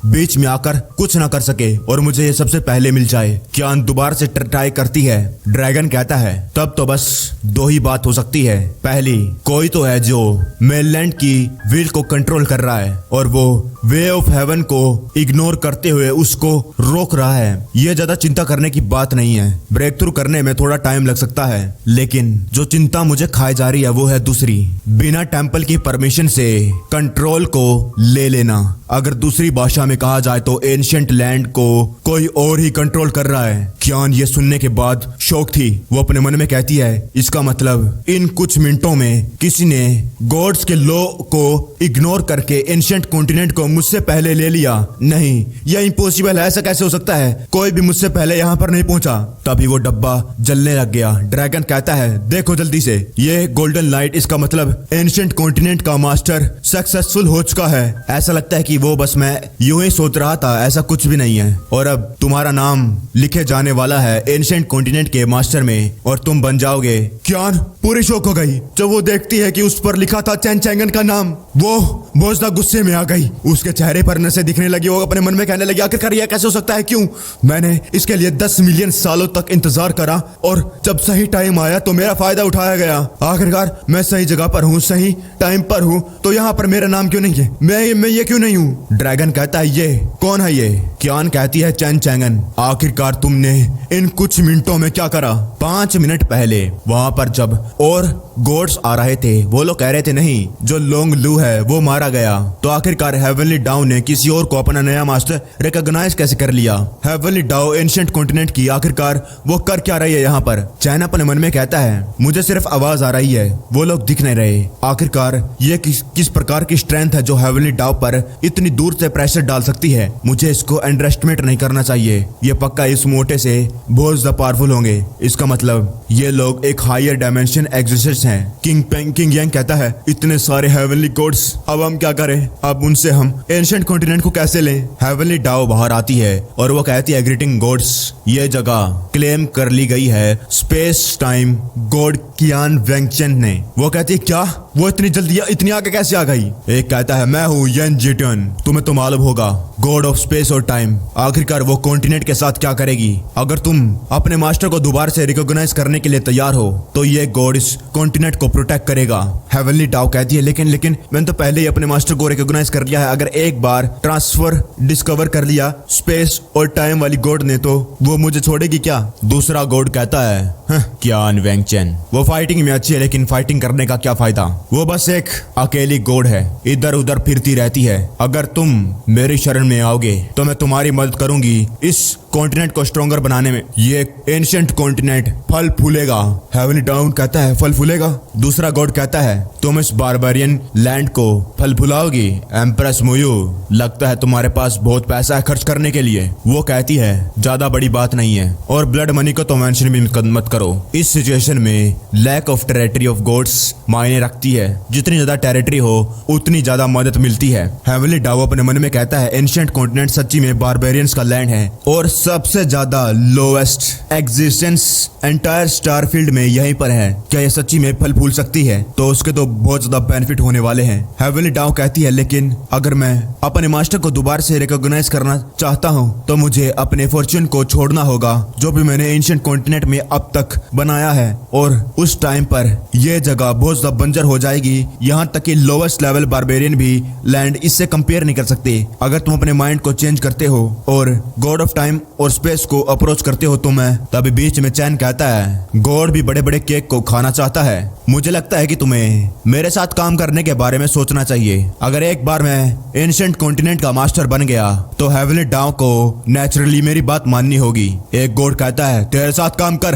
बीच में आकर कुछ ना कर सके और मुझे ये सबसे पहले मिल जाए। कियान दोबारा से ट्राई करती है। ड्रैगन कहता है तब तो बस दो ही बात हो सकती है, पहली कोई तो है जो मेनलैंड की विल को कंट्रोल कर रहा है और वो वे ऑफ हेवन को इग्नोर करते हुए उसको रोक रहा है। ये ज्यादा चिंता करने की बात नहीं है, ब्रेक थ्रू करने में थोड़ा टाइम लग सकता है, लेकिन जो चिंता मुझे खाई जा रही है वो है दूसरी, बिना टेंपल की परमिशन से कंट्रोल को ले लेना। अगर दूसरी भाषा में कहा जाए तो एंशिएंट लैंड को कोई और ही कंट्रोल कर रहा है। कियान ये सुनने के बाद शौक थी। वो अपने मन में कहती है इसका मतलब इन कुछ मिनटों में किसी ने गॉड्स के लॉ को इग्नोर करके एंशिएंट कॉन्टिनेंट को मुझसे पहले ले लिया। नहीं, यह इम्पॉसिबल है, ऐसा कैसे हो सकता है? कोई भी मुझसे पहले यहाँ पर नहीं पहुंचा। तभी वो डब्बा जलने लग गया। ड्रैगन कहता है देखो जल्दी से, ये गोल्डन लाइट, इसका मतलब एंशिएंट कॉन्टिनेंट का मास्टर सक्सेसफुल हो चुका है। ऐसा लगता है कि वो बस मैं यूं ही सोच रहा था, ऐसा कुछ भी नहीं है। और अब तुम्हारा नाम लिखे जाने वाला है एंशिएंट कॉन्टिनेंट के मास्टर में और तुम बन जाओगे। कियान पूरी शौक हो गई जब वो देखती है कि उस पर लिखा था चैन चैंगन का नाम। वो बहुत ज्यादा गुस्से में आ गई, उसके चेहरे पर नसें दिखने लगी। वो अपने मन में कहने लगी आखिरकार यह कैसे हो सकता है? क्यों मैंने इसके लिए 10 मिलियन सालों तक इंतजार करा और जब सही टाइम आया तो मेरा फायदा उठाया गया। आखिरकार मैं सही जगह पर हूँ, सही टाइम पर हूँ, तो यहाँ पर मेरा नाम क्यों नहीं है? मैं ये क्यों नहीं हूँ? ड्रैगन कहता है ये कौन है ये? कियान कहती है चैन चैंगन। आखिरकार तुमने इन कुछ मिनटों में क्या करा? 5 मिनट पहले वहां पर जब और गॉड्स आ रहे थे वो लोग कह रहे थे नहीं, जो लोंग लू है वो मारा गया, तो आखिरकार हेवनली डाउ ने किसी और को अपना नया मास्टर रिकॉग्नाइज कैसे कर लिया? हेवनली डाउ एंशिएंट कॉन्टिनेंट की आखिरकार वो कर क्या रही है यहाँ पर? चैन अपने मन में कहता है मुझे सिर्फ आवाज आ रही है, वो लोग दिख नहीं रहे। आखिरकार ये किस प्रकार की स्ट्रेंथ है जो हेवनली डाउ पर इतनी दूर से प्रेशर डाल सकती है? मुझे इसको अंडर एस्टिमेट नहीं करना चाहिए। ये पक्का इस मोटे से बहुत ज्यादा पावरफुल होंगे। इसका मतलब ये लोग एक हायर डायमेंशन एग्जिस्टेंस हैं। किंग यांग कहता है इतने सारे हेवनली गॉड्स, अब हम क्या करें? अब उनसे हम एंशिएंट कॉन्टिनेंट को कैसे लें? हेवनली डाओ बाहर आती है और वो कहती है ग्रीटिंग गॉड्स, ये जगह क्लेम कर ली गई है स्पेस टाइम गॉड कियान वेंगचेन ने। वो कहती है क्या? वो इतनी जल्दी इतनी आगे कैसे आ गई? एक कहता है मैं हूँ येन जिटन, तुम्हें तो मालूम होगा, गॉड ऑफ स्पेस और टाइम। आखिरकार वो कॉन्टिनेंट के साथ क्या करेगी? अगर तुम अपने मास्टर को दोबारा से रिकॉग्नाइज करने के लिए तैयार हो तो ये गॉड इस कॉन्टिनेंट को प्रोटेक्ट करेगा। हेवनली डाउ कहती है लेकिन मैंने तो पहले ही अपने मास्टर को रिकॉग्नाइज कर लिया है। अगर एक बार ट्रांसफर डिस्कवर कर लिया स्पेस और टाइम वाली गॉड ने तो वो मुझे छोड़ेगी क्या? दूसरा गॉड कहता है कियान वेंगचेन, वो फाइटिंग में अच्छी है लेकिन फाइटिंग करने का क्या फायदा? वो बस एक अकेली गॉड है, इधर उधर फिरती रहती है। अगर तुम मेरी शरण में आओगे तो मैं तुम्हारी मदद करूंगी इस कॉन्टिनेंट को स्ट्रॉन्गर बनाने में। ये एंशिएंट कॉन्टिनेंट फल फूलेगा। हेवनली डाउन कहता है फल फूलेगा। दूसरा गॉड कहता है तुम इस बारबेरियन लैंड को फल फुलाओगी। एम्प्रेस मुयू, लगता है तुम्हारे पास बहुत पैसा है खर्च करने के लिए। वो कहती है ज्यादा बड़ी बात नहीं है और ब्लड मनी को तो मेंशन भी मत करो। इस सिचुएशन में lack of territory of gods मायने रखती है। जितनी ज्यादा टेरिटरी हो उतनी ज्यादा मदद मिलती है। हेवनली डाउ अपने मन में कहता है एंशिएंट कॉन्टिनेंट सच्ची में बारबेरियंस का लैंड है और सबसे ज्यादा lowest existence entire star field में यहीं पर है। क्या ये सच्ची में फल फूल सकती है? तो उसके तो बहुत ज्यादा बेनिफिट होने वाले हैं। हेवनली डाउ कहती है लेकिन अगर मैं अपने मास्टर को दोबारा से रिकॉग्नाइज करना चाहता हूँ तो मुझे अपने फॉर्च्यून को छोड़ना होगा जो भी मैंने एंशिएंट कॉन्टिनेंट में अब तक बनाया है, और उस टाइम पर यह जगह बहुत ज्यादा बंजर हो जाएगी। यहाँ तक कि लोवेस्ट लेवल बारबेरियन भी लैंड इससे कंपेयर नहीं कर सकते। अगर तुम अपने माइंड को चेंज करते हो और गॉड ऑफ टाइम और स्पेस को अप्रोच करते हो तो मैं तभी बीच में चैन कहता है गॉड भी बड़े बड़े केक को खाना चाहता है। मुझे लगता है कि तुम्हें मेरे साथ काम करने के बारे में सोचना चाहिए। अगर एक बार मैं एंशिएंट कॉन्टिनेंट का मास्टर बन गया तो हेवनली डाउ को नेचुरली मेरी बात माननी होगी। एक गॉड कहता है तेरे साथ काम कर।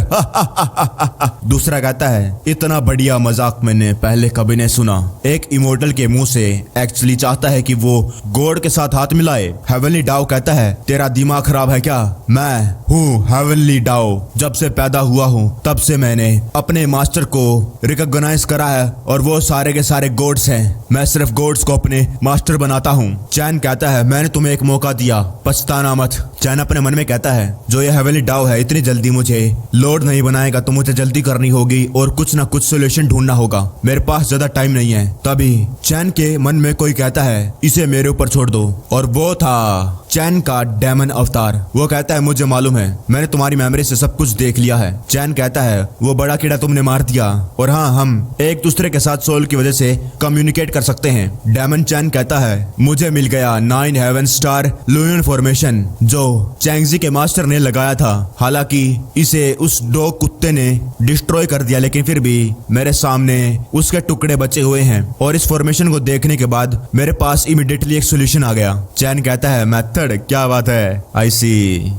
दूसरा कहता है इतना बढ़िया मजाक मैंने पहले कभी नहीं सुना। एक इमोर्टल के मुंह से एक्चुअली चाहता है कि वो गॉड के साथ हाथ मिलाए। हेवनली डाउ कहता है तेरा दिमाग खराब है क्या? मैं हूँ हेवनली डाउ। जब से पैदा हुआ हूँ तब से मैंने अपने मास्टर को रिकॉग्नाइज करा है और वो सारे के सारे गॉड्स हैं। मैं सिर्फ गॉड्स को अपने मास्टर बनाता हूँ। चैन कहता है मैंने तुम्हें एक मौका दिया, पछताना मत। चैन अपने मन में कहता है जो ये हेवनली डाउ है इतनी जल्दी मुझे लॉर्ड नहीं बनाएगा तो मुझे जल्दी करनी होगी और कुछ ना कुछ सोल्यूशन ढूंढना होगा। मेरे पास ज्यादा टाइम नहीं है। तभी चैन के मन में कोई कहता है इसे मेरे ऊपर छोड़ दो, और वो था चैन का डेमन अवतार। वो कहता है मुझे मालूम है, मैंने तुम्हारी मेमोरी से सब कुछ देख लिया है। चैन कहता है वो बड़ा कीड़ा तुमने मार दिया और हाँ हम एक दूसरे के साथ सोल की वजह से कम्युनिकेट कर सकते हैं। डेमन चैन कहता है मुझे मिल गया 9 हेवन स्टार लुयन फॉर्मेशन जो चैंगजी के मास्टर ने लगाया था। हालांकि इसे उस डॉग कुत्ते ने डिस्ट्रॉय कर दिया लेकिन फिर भी मेरे सामने उसके टुकड़े बचे हुए हैं और इस फॉर्मेशन को देखने के बाद मेरे पास इमीडिएटली एक सोल्यूशन आ गया। चैन कहता है मेथड क्या बात है, आई सी।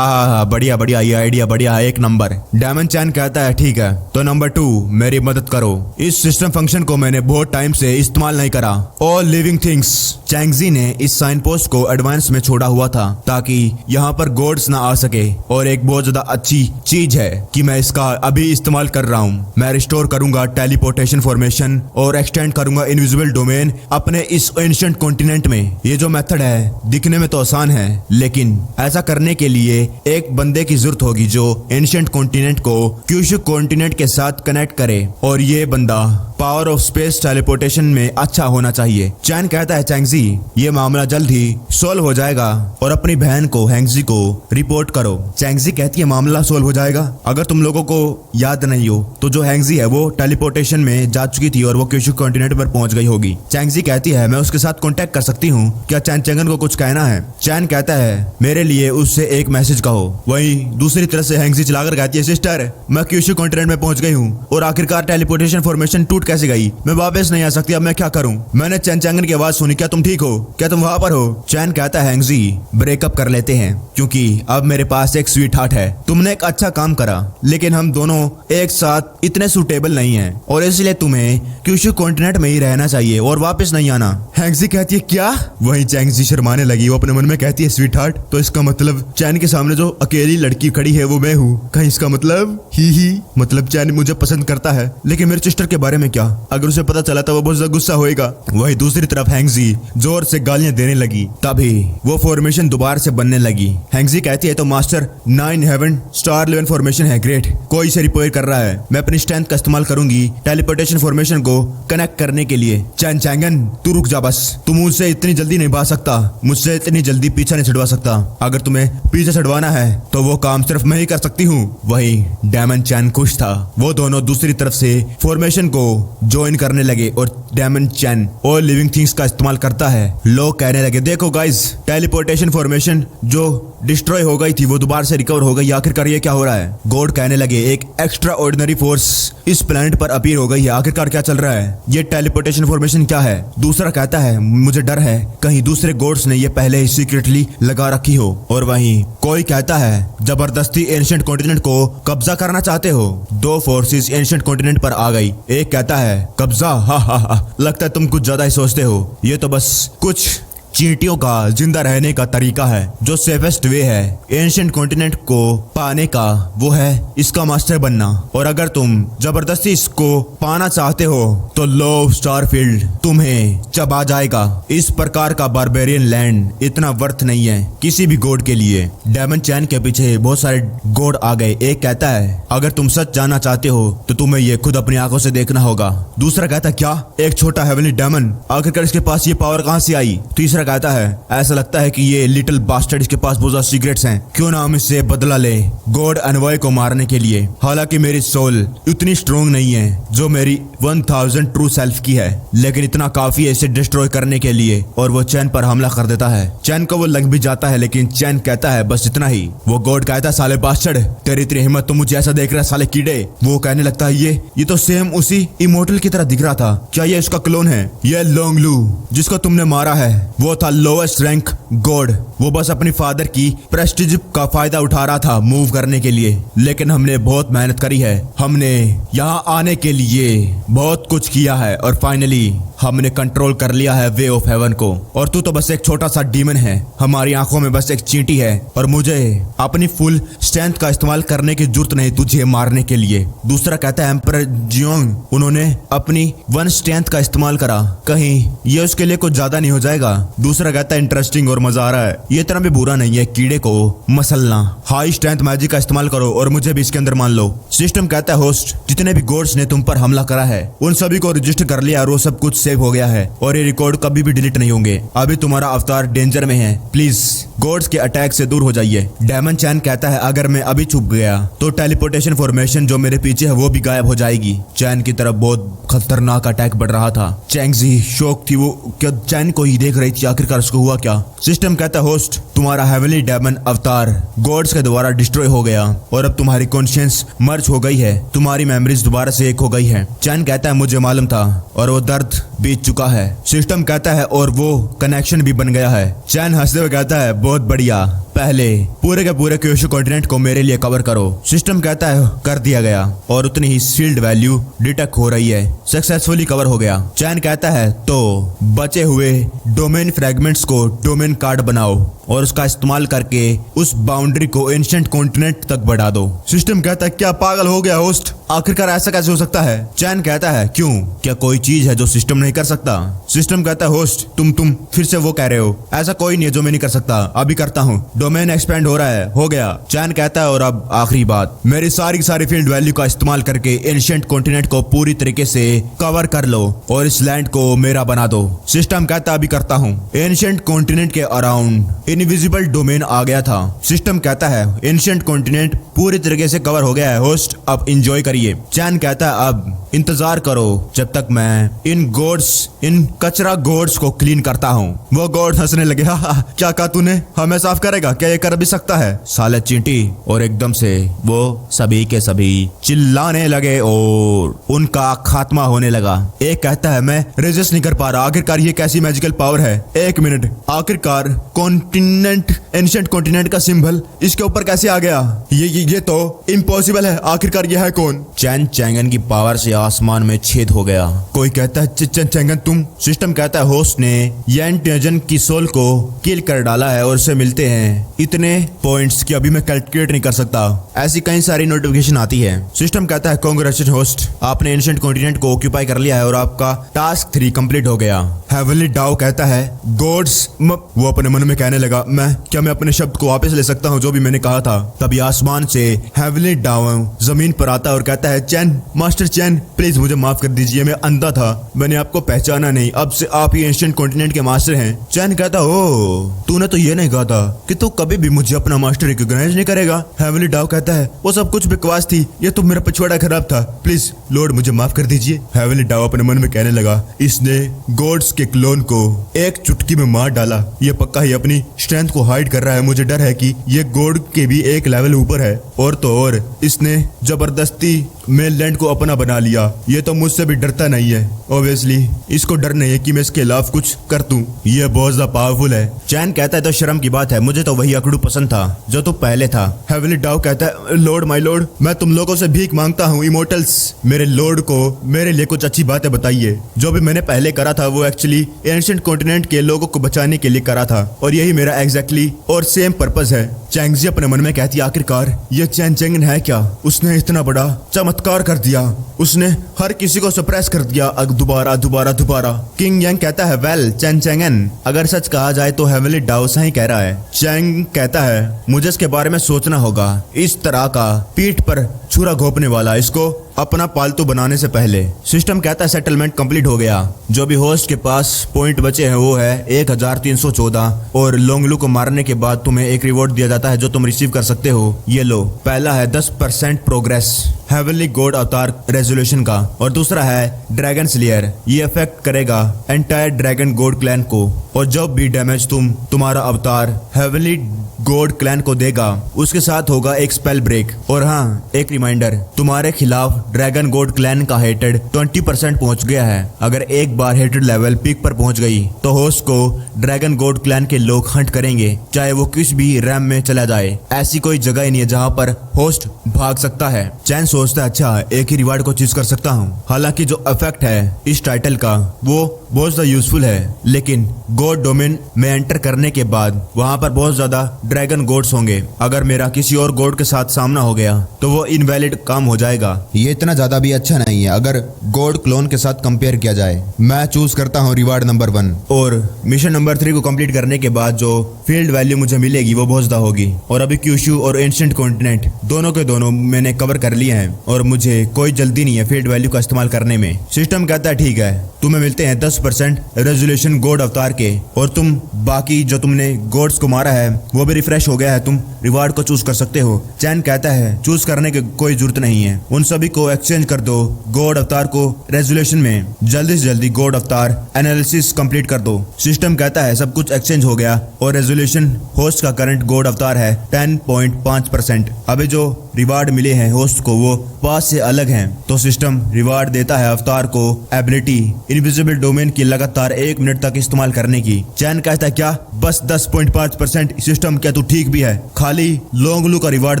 बढ़िया बढ़िया, ये आइडिया बढ़िया है, एक नंबर। डायमंड चैन कहता है ठीक है तो नंबर 2 मेरी मदद करो। इस सिस्टम फंक्शन को मैंने बहुत टाइम से इस्तेमाल नहीं करा। ऑल लिविंग थिंग्स, चैंगजी ने इस साइन पोस्ट को एडवांस में छोड़ा हुआ था ताकि यहाँ पर गॉड्स ना आ सके, और एक बहुत ज्यादा अच्छी चीज है कि मैं इसका अभी इस्तेमाल कर रहा हूँ। मैं रिस्टोर करूंगा टेलीपोर्टेशन फॉर्मेशन और एक्सटेंड करूंगा इनविजिबल डोमेन अपने इस एंशिएंट कॉन्टिनेंट में। ये जो मेथड है दिखने में तो आसान है लेकिन ऐसा करने के लिए एक बंदे की जरूरत होगी जो एंशिएंट कॉन्टिनेंट को क्यूशु कॉन्टिनेंट के साथ कनेक्ट करे, और ये बंदा पावर ऑफ स्पेस टेलीपोर्टेशन में अच्छा होना चाहिए। चैन कहता है चैंगजी ये मामला जल्द ही सॉल्व हो जाएगा और अपनी बहन को हैंगजी को रिपोर्ट करो। चैंगजी कहती है मामला सॉल्व हो जाएगा। अगर तुम लोगों को याद नहीं हो तो जो हैंगजी है वो टेलीपोर्टेशन में जा चुकी थी और वो क्यूशु कॉन्टिनेंट पर पहुंच गई होगी। चैंगजी कहती है मैं उसके साथ कॉन्टेक्ट कर सकती हूँ, क्या चैन चैंगन को कुछ कहना है? चैन कहता है मेरे लिए उससे एक मैसेज कहो। वहीं दूसरी तरफ से हैंगजी चलाकर कहती है सिस्टर मैं क्यूशु कॉन्टिनेंट में पहुंच गई हूँ और आखिरकार टेलीपोर्टेशन फॉर्मेशन टूट कैसे गई? मैं वापस नहीं आ सकती, अब मैं क्या करूं? मैंने चैन चैंगन की आवाज सुनी, क्या तुम ठीक हो? क्या तुम वहां पर हो? चैन कहता है हैंगजी ब्रेकअप कर लेते हैं क्योंकि अब मेरे पास एक स्वीट हार्ट है। तुमने एक अच्छा काम करा लेकिन हम दोनों एक साथ इतने सूटेबल नहीं हैं और इसलिए तुम्हें क्यूशु कॉन्टिनेंट में ही रहना चाहिए और वापस नहीं आना। हैंगजी कहती है क्या? वहीं चैंगजी शर्माने लगी। वो अपने मन में कहती है स्वीट हार्ट तो इसका मतलब चैन के सामने जो अकेली लड़की खड़ी है वो मैं हूँ। कहीं इसका मतलब ही मतलब चैन मुझे पसंद करता है, लेकिन मेरे सिस्टर के बारे में क्या? अगर उसे पता चला तो वो बहुत ज्यादा गुस्सा होएगा। वही दूसरी तरफ हैंगजी जोर से गालियां देने लगी। तभी वो फॉर्मेशन दोबारा से बनने लगी। हैंगजी कहती है तो मास्टर 9 हेवन स्टार 11 फॉर्मेशन है, ग्रेट। कोई इसे रिपेयर कर रहा है, मैं अपनी स्ट्रेंथ का इस्तेमाल करूंगी टेलीपोर्टेशन फॉर्मेशन को कनेक्ट करने के लिए। चैन चैंगन तू रुक जा बस, तुम मुझसे इतनी जल्दी नहीं भाग सकता, मुझसे इतनी जल्दी पीछा नहीं छुड़वा सकता। अगर तुम्हें पीछे छुड़वाना है तो वो काम सिर्फ मैं ही कर सकती हूँ। वही डायमंड चैन खुश था। वो दोनों दूसरी तरफ से फॉर्मेशन को ज्वाइन करने लगे और डायमंड चैन और लिविंग थिंग्स का इस्तेमाल करता है। लोग कहने लगे देखो गाइस टेलीपोर्टेशन फॉर्मेशन जो डिस्ट्रॉय हो गई थी वो दोबारा से रिकवर हो गई, आखिरकार ये क्या हो रहा है? गॉड कहने लगे एक एक्स्ट्रा ऑर्डिनरी फोर्स इस प्लेनेट पर अपीयर हो गई है, आखिरकार क्या चल रहा है? ये टेलीपोर्टेशन फॉर्मेशन क्या है? दूसरा कहता है मुझे डर है कहीं दूसरे गॉड्स ने ये पहले ही सीक्रेटली लगा रखी हो। और वहीं कोई कहता है जबरदस्ती एंशिएंट कॉन्टिनेंट को कब्जा करना चाहते हो। 2 फोर्सेस एंशिएंट कॉन्टिनेंट पर आ गई। एक कहता है कब्जा, हा लगता है तुम कुछ ज्यादा ही सोचते हो, ये तो बस कुछ चींटियों का जिंदा रहने का तरीका है, जो सेफेस्ट वे है एंशिएंट कॉन्टिनेंट को पाने का, वो है इसका मास्टर बनना। और अगर तुम जबरदस्ती इसको पाना चाहते हो तो लो स्टारफील्ड तुम्हें चबा जाएगा। इस प्रकार का बारबेरियन लैंड इतना वर्थ नहीं है किसी भी गॉड के लिए। डेमन चैन के पीछे बहुत सारे गॉड आ गए। एक कहता है अगर तुम सच जानना चाहते हो तो तुम्हें ये खुद अपनी आंखों से देखना होगा। दूसरा कहता है क्या, एक छोटा हेवनली डेमन, आखिरकार इसके पास ये पावर कहां से आई। तीसरा कहता है ऐसा लगता है कि ये लिटिल बास्टर्ड इसके पास बहुत ज्यादा सीक्रेट्स हैं, क्यों ना हम इससे बदला ले गॉड एनवॉय को मारने के लिए। हालांकि मेरी सोल इतनी स्ट्रोंग नहीं है जो मेरी 1000 ट्रू सेल्फ की है, लेकिन इतना काफी है इसे डिस्ट्रॉय करने के लिए। और वो चैन पर हमला कर देता है। चैन को वो लग भी जाता है, लेकिन चैन कहता है बस इतना ही। वो गॉड कहता है साले बास्टर्ड, तेरी इतनी हिम्मत, तो मुझे ऐसा देख रहा है साले कीड़े। वो कहने लगता है ये तो सेम उसी इमोर्टल की तरह दिख रहा था, क्या ये उसका क्लोन है। ये लोंग लू जिसको तुमने मारा है वो था लोवेस्ट रैंक गॉड। वो बस अपनी फादर की प्रेस्टीज का फायदा उठा रहा था मूव करने के लिए, लेकिन हमने बहुत मेहनत करी है, हमने यहाँ आने के लिए बहुत कुछ किया है और फाइनली हमने कंट्रोल कर लिया है वे ऑफ हेवन को। और तू तो बस एक छोटा सा डीमन है, हमारी आंखों में बस एक चींटी है और मुझे अपनी फुल स्ट्रेंथ का इस्तेमाल करने की जरूरत नहीं तुझे मारने के लिए। दूसरा कहता है एम्परर जियोंग, उन्होंने अपनी 1 स्ट्रेंथ का इस्तेमाल करा, कहीं ये उसके लिए कुछ ज्यादा नहीं हो जाएगा। दूसरा कहता है इंटरेस्टिंग और मजा आ रहा है, ये इतना भी बुरा नहीं है कीड़े को मसलना। हाई स्ट्रेंथ मैजिक का इस्तेमाल करो और मुझे भी इसके अंदर मान लो। सिस्टम कहता है होस्ट, जितने भी गॉड्स ने तुम पर हमला करा है उन सभी को रजिस्टर कर लिया और वो सब कुछ सेव हो गया है और ये रिकॉर्ड कभी भी डिलीट नहीं होंगे। अभी तुम्हारा अवतार डेंजर में है, प्लीज गॉड्स के अटैक से दूर हो जाइए। डेमन चैन कहता है अगर मैं अभी छुप गया तो टेलीपोर्टेशन फॉर्मेशन जो मेरे पीछे है वो भी गायब हो जाएगी। चैन की तरफ बहुत खतरनाक अटैक बढ़ रहा था। चैंगजी शौक थी, वो क्या चैन को ही देख रही थी, आखिरकार उसको हुआ क्या। सिस्टम कहता है होस्ट, तुम्हारा हेवनली डेमन अवतार गॉड्स के द्वारा डिस्ट्रॉय हो गया और अब तुम्हारी कॉन्शियंस मर्ज हो गई है, तुम्हारी मेमोरीज दोबारा से एक हो गई है। चैन कहता है मुझे मालूम था और वो दर्द बीत चुका है। सिस्टम कहता है और वो कनेक्शन भी बन गया है। चैन हंसते हुए कहता है बहुत बढ़िया, पहले पूरे के पूरे क्योशो कॉन्टिनेंट को मेरे लिए कवर करो। सिस्टम कहता है कर दिया गया और उतनी ही शील्ड वैल्यू डिटेक्ट हो रही है, सक्सेसफुली कवर हो गया। चैन कहता है तो बचे हुए डोमेन फ्रेगमेंट्स को डोमेन कार्ड बनाओ और उसका इस्तेमाल करके उस बाउंड्री को एंशिएंट कॉन्टिनेंट तक बढ़ा दो। सिस्टम कहता है क्या पागल हो गया होस्ट, आखिरकार ऐसा कैसे हो सकता है। चैन कहता है क्यों, क्या कोई चीज है जो सिस्टम नहीं कर सकता। सिस्टम कहता है होस्ट तुम फिर से वो कह रहे हो, ऐसा कोई नहीं है जो मैं नहीं कर सकता, अभी करता हूँ। डोमेन एक्सपेंड हो रहा है, हो गया। चैन कहता है और अब आखिरी बात, मेरी सारी फील्ड वैल्यू का इस्तेमाल करके एंशिएंट कॉन्टिनेंट को पूरी तरीके से कवर कर लो और इस लैंड को मेरा बना दो। सिस्टम कहता है अभी करता हूँ। एंशिएंट कॉन्टिनेंट के अराउंड इनविजिबल डोमेन आ गया था। सिस्टम कहता है एंशिएंट कॉन्टिनेंट पूरी तरीके से कवर हो गया है होस्ट, अब एंजॉय करिए। चैन कहता है अब इंतजार करो जब तक मैं इन कचरा गॉड्स को क्लीन करता हूँ। वो गॉड हंसने लगे, हा क्या कहा तूने, हमें साफ करेगा क्या, ये कर भी सकता है साले चींटी। और एकदम से वो सभी के सभी चिल्लाने लगे और उनका खात्मा होने लगा। एक कहता है मैं रेजिस्ट नहीं कर पा रहा, आखिरकार ये कैसी मैजिकल पावर है। एक मिनट, आखिरकार कॉन्टिनेंट एंशिएंट कॉन्टिनेंट का सिंबल इसके ऊपर कैसे आ गया, ये तो इम्पॉसिबल है, आखिरकार ये है कौन। चैन चैंगन की पावर से आसमान में छेद हो गया। कोई कहता है चैंगन तुम। सिस्टम कहता है होस्ट ने यन टेजन की सोल को किल कर डाला है और उसे मिलते हैं इतने पॉइंट्स कि अभी मैं कैलकुलेट नहीं कर सकता। ऐसी कई सारी नोटिफिकेशन आती है। सिस्टम कहता है कांग्रेचुलेशन होस्ट, आपने एंशिएंट कॉन्टिनेंट को ऑक्यूपाई कर लिया है और आपका टास्क 3 कंप्लीट हो गया। हेवनली डाओ कहता है गॉड्स, वो अपने मन में कहने लगा मैं अपने शब्द को वापस ले सकता हूँ जो भी मैंने कहा था। तभी आसमान से हेवनली डाओ जमीन पर आता है और कहता है चैन, मास्टर चैन प्लीज मुझे माफ कर दीजिए, मैं अंधा था, मैंने आपको पहचाना नहीं, अब से आप ही एंशिएंट कॉन्टिनेंट के मास्टर हैं। चैन कहता ओ तूने तो ये नहीं कहा था कि तू कभी भी मुझे अपना मास्टर रिकॉग्नाइज नहीं करेगा। हेवनली डाओ कहता है वो सब कुछ बकवास थी, ये तो मेरा पिछवाड़ा खराब था, प्लीज लॉर्ड मुझे माफ कर दीजिए। हेवनली डाओ अपने मन में कहने लगा इसने गॉड्स के क्लोन को एक चुटकी में मार डाला, ये पक्का ही अपनी स्ट्रेंथ स्ट्रेंथ को हाइड कर रहा है। मुझे डर है कि ये गॉड के भी एक लेवल ऊपर है, और तो और इसने जबरदस्ती मेनलैंड को अपना बना लिया। ये तो मुझसे भी डरता नहीं है। ऑब्वियसली इसको डर नहीं है कि मैं इसके खिलाफ कुछ कर दूं। ये बहुत ज्यादा पावरफुल है। चैन कहता है तो शर्म की बात है, मुझे तो वही अकड़ू पसंद था जो तो पहले था। हेवनली डाउ कहता है लॉर्ड माय लॉर्ड, मैं तुम लोगों से भीख मांगता हूँ इमोर्टल्स, मेरे लॉर्ड को मेरे लिए कुछ अच्छी बातें बताइए। जो भी मैंने पहले करा था वो एक्चुअली एंशिएंट कॉन्टिनेंट के लोगों को बचाने के लिए करा था, और यही मेरा एग्जैक्टली और सेम पर्पस है। चैंगजी अपने मन में कहती आखिरकार ये चैन चैंगन है क्या? उसने इतना बड़ा चमत्कार कर दिया, उसने हर किसी को सप्रेस कर दिया। दोबारा दोबारा दोबारा। किंग यांग कहता है वेल चैन चैंगन, अगर सच कहा जाए तो हेवनली डाउ सही कह रहा है। चैंग कहता है मुझे इसके बारे में सोचना होगा। इस तरह का पीठ पर छुरा घोंपने वाला इसको अपना पालतू बनाने से पहले। सिस्टम कहता है सेटलमेंट कंप्लीट हो गया। जो भी होस्ट के पास पॉइंट बचे हैं वो है 1314, और लोंगलू को मारने के बाद तुम्हें एक रिवॉर्ड दिया जाता है जो तुम रिसीव कर सकते हो। ये लो, पहला है 10% प्रोग्रेस हेवनली गॉड अवतार रेजोल्यूशन का, और दूसरा है ड्रैगन स्लेयर। ये अफेक्ट करेगा एंटायर ड्रैगन गॉड क्लैन को, और जब भी डैमेज तुम्हारा अवतार हेवनली गॉड क्लैन को देगा उसके साथ होगा एक स्पेल ब्रेक। और हाँ, एक रिमाइंडर, तुम्हारे खिलाफ ड्रैगन गॉड क्लैन का हेटेड 20% पहुंच गया है। अगर एक बार हेटेड लेवल पीक पर पहुंच गई तो होस्ट को ड्रैगन गॉड क्लैन के लोग हंट करेंगे, चाहे वो किस भी रैम में चला जाए। ऐसी कोई जगह ही नहीं है जहां पर होस्ट भाग सकता है। चैन सोचता है अच्छा एक ही रिवार्ड को चूज कर सकता हूँ। हालांकि जो इफेक्ट है इस टाइटल का वो बहुत ज्यादा यूजफुल है, लेकिन गॉड डोमेन में एंटर करने के बाद वहां पर बहुत ज्यादा ड्रैगन गॉड्स होंगे। अगर मेरा किसी और गॉड के साथ सामना हो गया तो वो इनवैलिड काम हो जाएगा। ये इतना ज्यादा भी अच्छा नहीं है अगर गॉड क्लोन के साथ कंपेयर किया जाए। मैं चूज करता हूँ रिवार्ड नंबर 1। और मिशन नंबर 3 को कंप्लीट करने के बाद जो फील्ड वैल्यू मुझे मिलेगी वो बहुत ज्यादा होगी। और अभी क्यूशू और एंशिएंट कॉन्टिनेंट दोनों के दोनों मैंने कवर कर लिए हैं, और मुझे कोई जल्दी नहीं है फील्ड वैल्यू का इस्तेमाल करने में। सिस्टम कहता है ठीक है, तुम्हें मिलते हैं 10% रेजोल्यूशन गॉड अवतार के, और तुम बाकी जो तुमने गॉड्स को मारा है वो भी रिफ्रेश हो गया है, तुम रिवार्ड को चूज कर सकते हो। चैन कहता है चूज करने की कोई जरूरत नहीं है, उन सभी को एक्सचेंज कर दो गॉड अवतार को रेजोल्यूशन में। जल्दी से जल्दी गॉड अवतार एनालिसिस कंप्लीट कर दो। सिस्टम कहता है सब कुछ एक्सचेंज हो गया, और रेजोल्यूशन होस्ट का करंट गॉड अवतार है 10.5%। अभी जो रिवार्ड मिले हैं होस्ट को वो 5 से अलग हैं, तो सिस्टम रिवार्ड देता है अवतार को एबिलिटी इनविजिबल डोमेन की लगातार 1 मिनट तक इस्तेमाल करने की। चैन कहता है क्या बस 10.5%? सिस्टम क्या तू ठीक भी है? खाली लोंगलू का रिवार्ड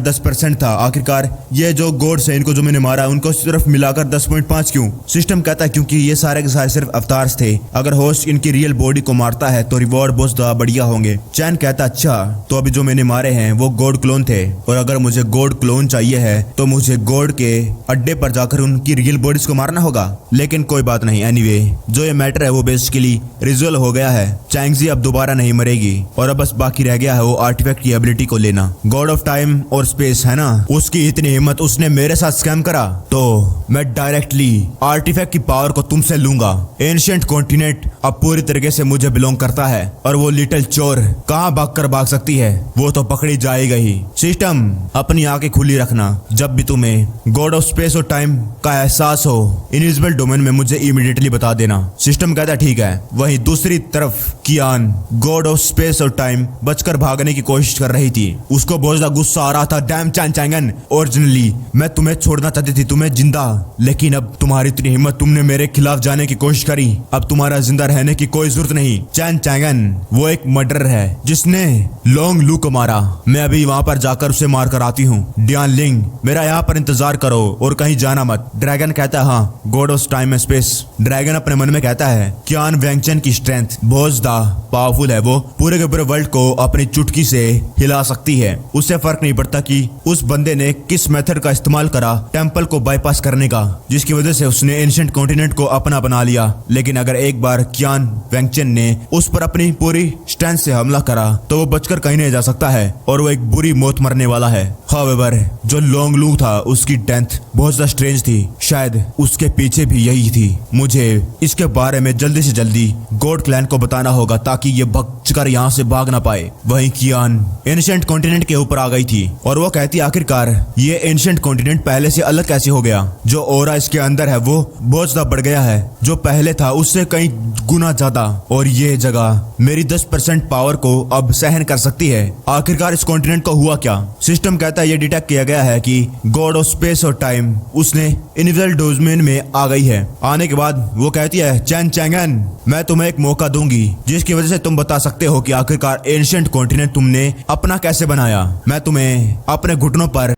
10% था। आखिरकार ये जो गॉड्स हैं इनको जो मैंने मारा उनको सिर्फ मिलाकर 10.5 क्यों? सिस्टम कहता है क्योंकि ये सारे के सारे सिर्फ अवतार्स थे, अगर होस्ट इनकी रियल बॉडी को मारता है तो रिवॉर्ड बहुत ज्यादा बढ़िया होंगे। चैन कहता अच्छा तो अभी जो मैंने मारे हैं वो गॉड क्लोन थे, और अगर मुझे गॉड क्लोन चाहिए है तो मुझे गॉड के अड्डे पर जाकर उनकी रियल बॉडीज को मारना होगा। लेकिन कोई बात नहीं, एनीवे जो ये मैटर है वो बेसिकली रिजोल्व हो गया है। चैंगजी अब दोबारा नहीं मरेगी, और अब बस बाकी रह गया है वो आर्टिफैक्ट की एबिलिटी को लेना। गॉड ऑफ टाइम और स्पेस है ना, उसकी इतनी हिम्मत, उसने मेरे साथ स्कैम करा तो मैं डायरेक्टली आर्टिफैक्ट की पावर को तुमसे लूंगा। एंशिएंट कॉन्टिनेंट अब पूरी तरीके से मुझे बिलोंग करता है, और वो लिटिल चोर कहाँ भाग सकती है, वो तो पकड़ी जाएगा ही। सिस्टम अपनी आंखें खुली रखना, जब भी तुम्हें गॉड ऑफ स्पेस और टाइम का एहसास हो इनविजिबल डोमेन में मुझे इमीडिएटली बता देना। सिस्टम कहता ठीक है। वहीं दूसरी तरफ कियान गॉड ऑफ स्पेस और टाइम बचकर भागने की कोशिश कर रही थी। उसको बहुत ज्यादा गुस्सा आ रहा था। डैम चैन चैंगन, ओरिजिनली मैं तुम्हें छोड़ना चाहती थी, तुम्हें जिंदा, लेकिन अब तुम्हारी इतनी हिम्मत, तुमने मेरे खिलाफ जाने की कोशिश करी, अब तुम्हारा जिंदा रहने की कोई जरूरत नहीं। चैन चैंगन वो एक मर्डरर है जिसने लोंग लू को मारा। मैं अभी वहां पर जाकर उसे मार कर आती हूँ। डियान लिंग मेरा यहाँ पर इंतजार करो और कहीं जाना मत। ड्रैगन कहता है हाँ God of time and space. Dragon अपने मन में कहता है कियान वेंगचन की स्ट्रेंथ बहुत ज्यादा पावरफुल है, वो पूरे के पूरे वर्ल्ड को अपनी चुटकी से हिला सकती है। उसे फर्क नहीं पड़ता कि उस बंदे ने किस मेथड का इस्तेमाल करा टेंपल को बाईपास करने का, जिसकी वजह से उसने एंशिएंट कॉन्टिनेंट को अपना बना लिया। लेकिन अगर एक बार कियान वेंगचन ने उस पर अपनी पूरी स्ट्रेंथ से हमला करा तो वो बचकर कहीं नहीं जा सकता है, और वो एक बुरी मौत मरने वाला है। हाउएवर जो लोंग लू था उसकी डेथ बहुत ज्यादा स्ट्रेंज थी, शायद उसके पीछे भी यही थी। मुझे इसके बारे में जल्दी से जल्दी गॉड क्लैन को बताना होगा ताकि ये बच कर यहाँ से भाग ना पाए। वहीं कियान एंशिएंट कॉन्टिनेंट के ऊपर आ गई थी और वो कहती आखिरकार ये एंशिएंट कॉन्टिनेंट पहले से अलग कैसे हो गया। जो ऑरा इसके अंदर है वो बहुत ज्यादा बढ़ गया है, जो पहले था उससे कई गुना ज्यादा, और ये जगह मेरी 10% पावर को अब सहन कर सकती है। आखिरकार इस कॉन्टिनेंट को हुआ क्या? सिस्टम कहता है ये डिटेक्ट किया गया है कि गॉड ऑफ स्पेस और टाइम उसने इनविजिबल डोमेन में आ गई है। आने के बाद वो कहती है चैन चैंगन, मैं तुम्हें एक मौका दूंगी जिसकी वजह से तुम बता सकते हो कि आखिरकार एंशिएंट कॉन्टिनेंट तुमने अपना कैसे बनाया। मैं तुम्हें अपने घुटनों पर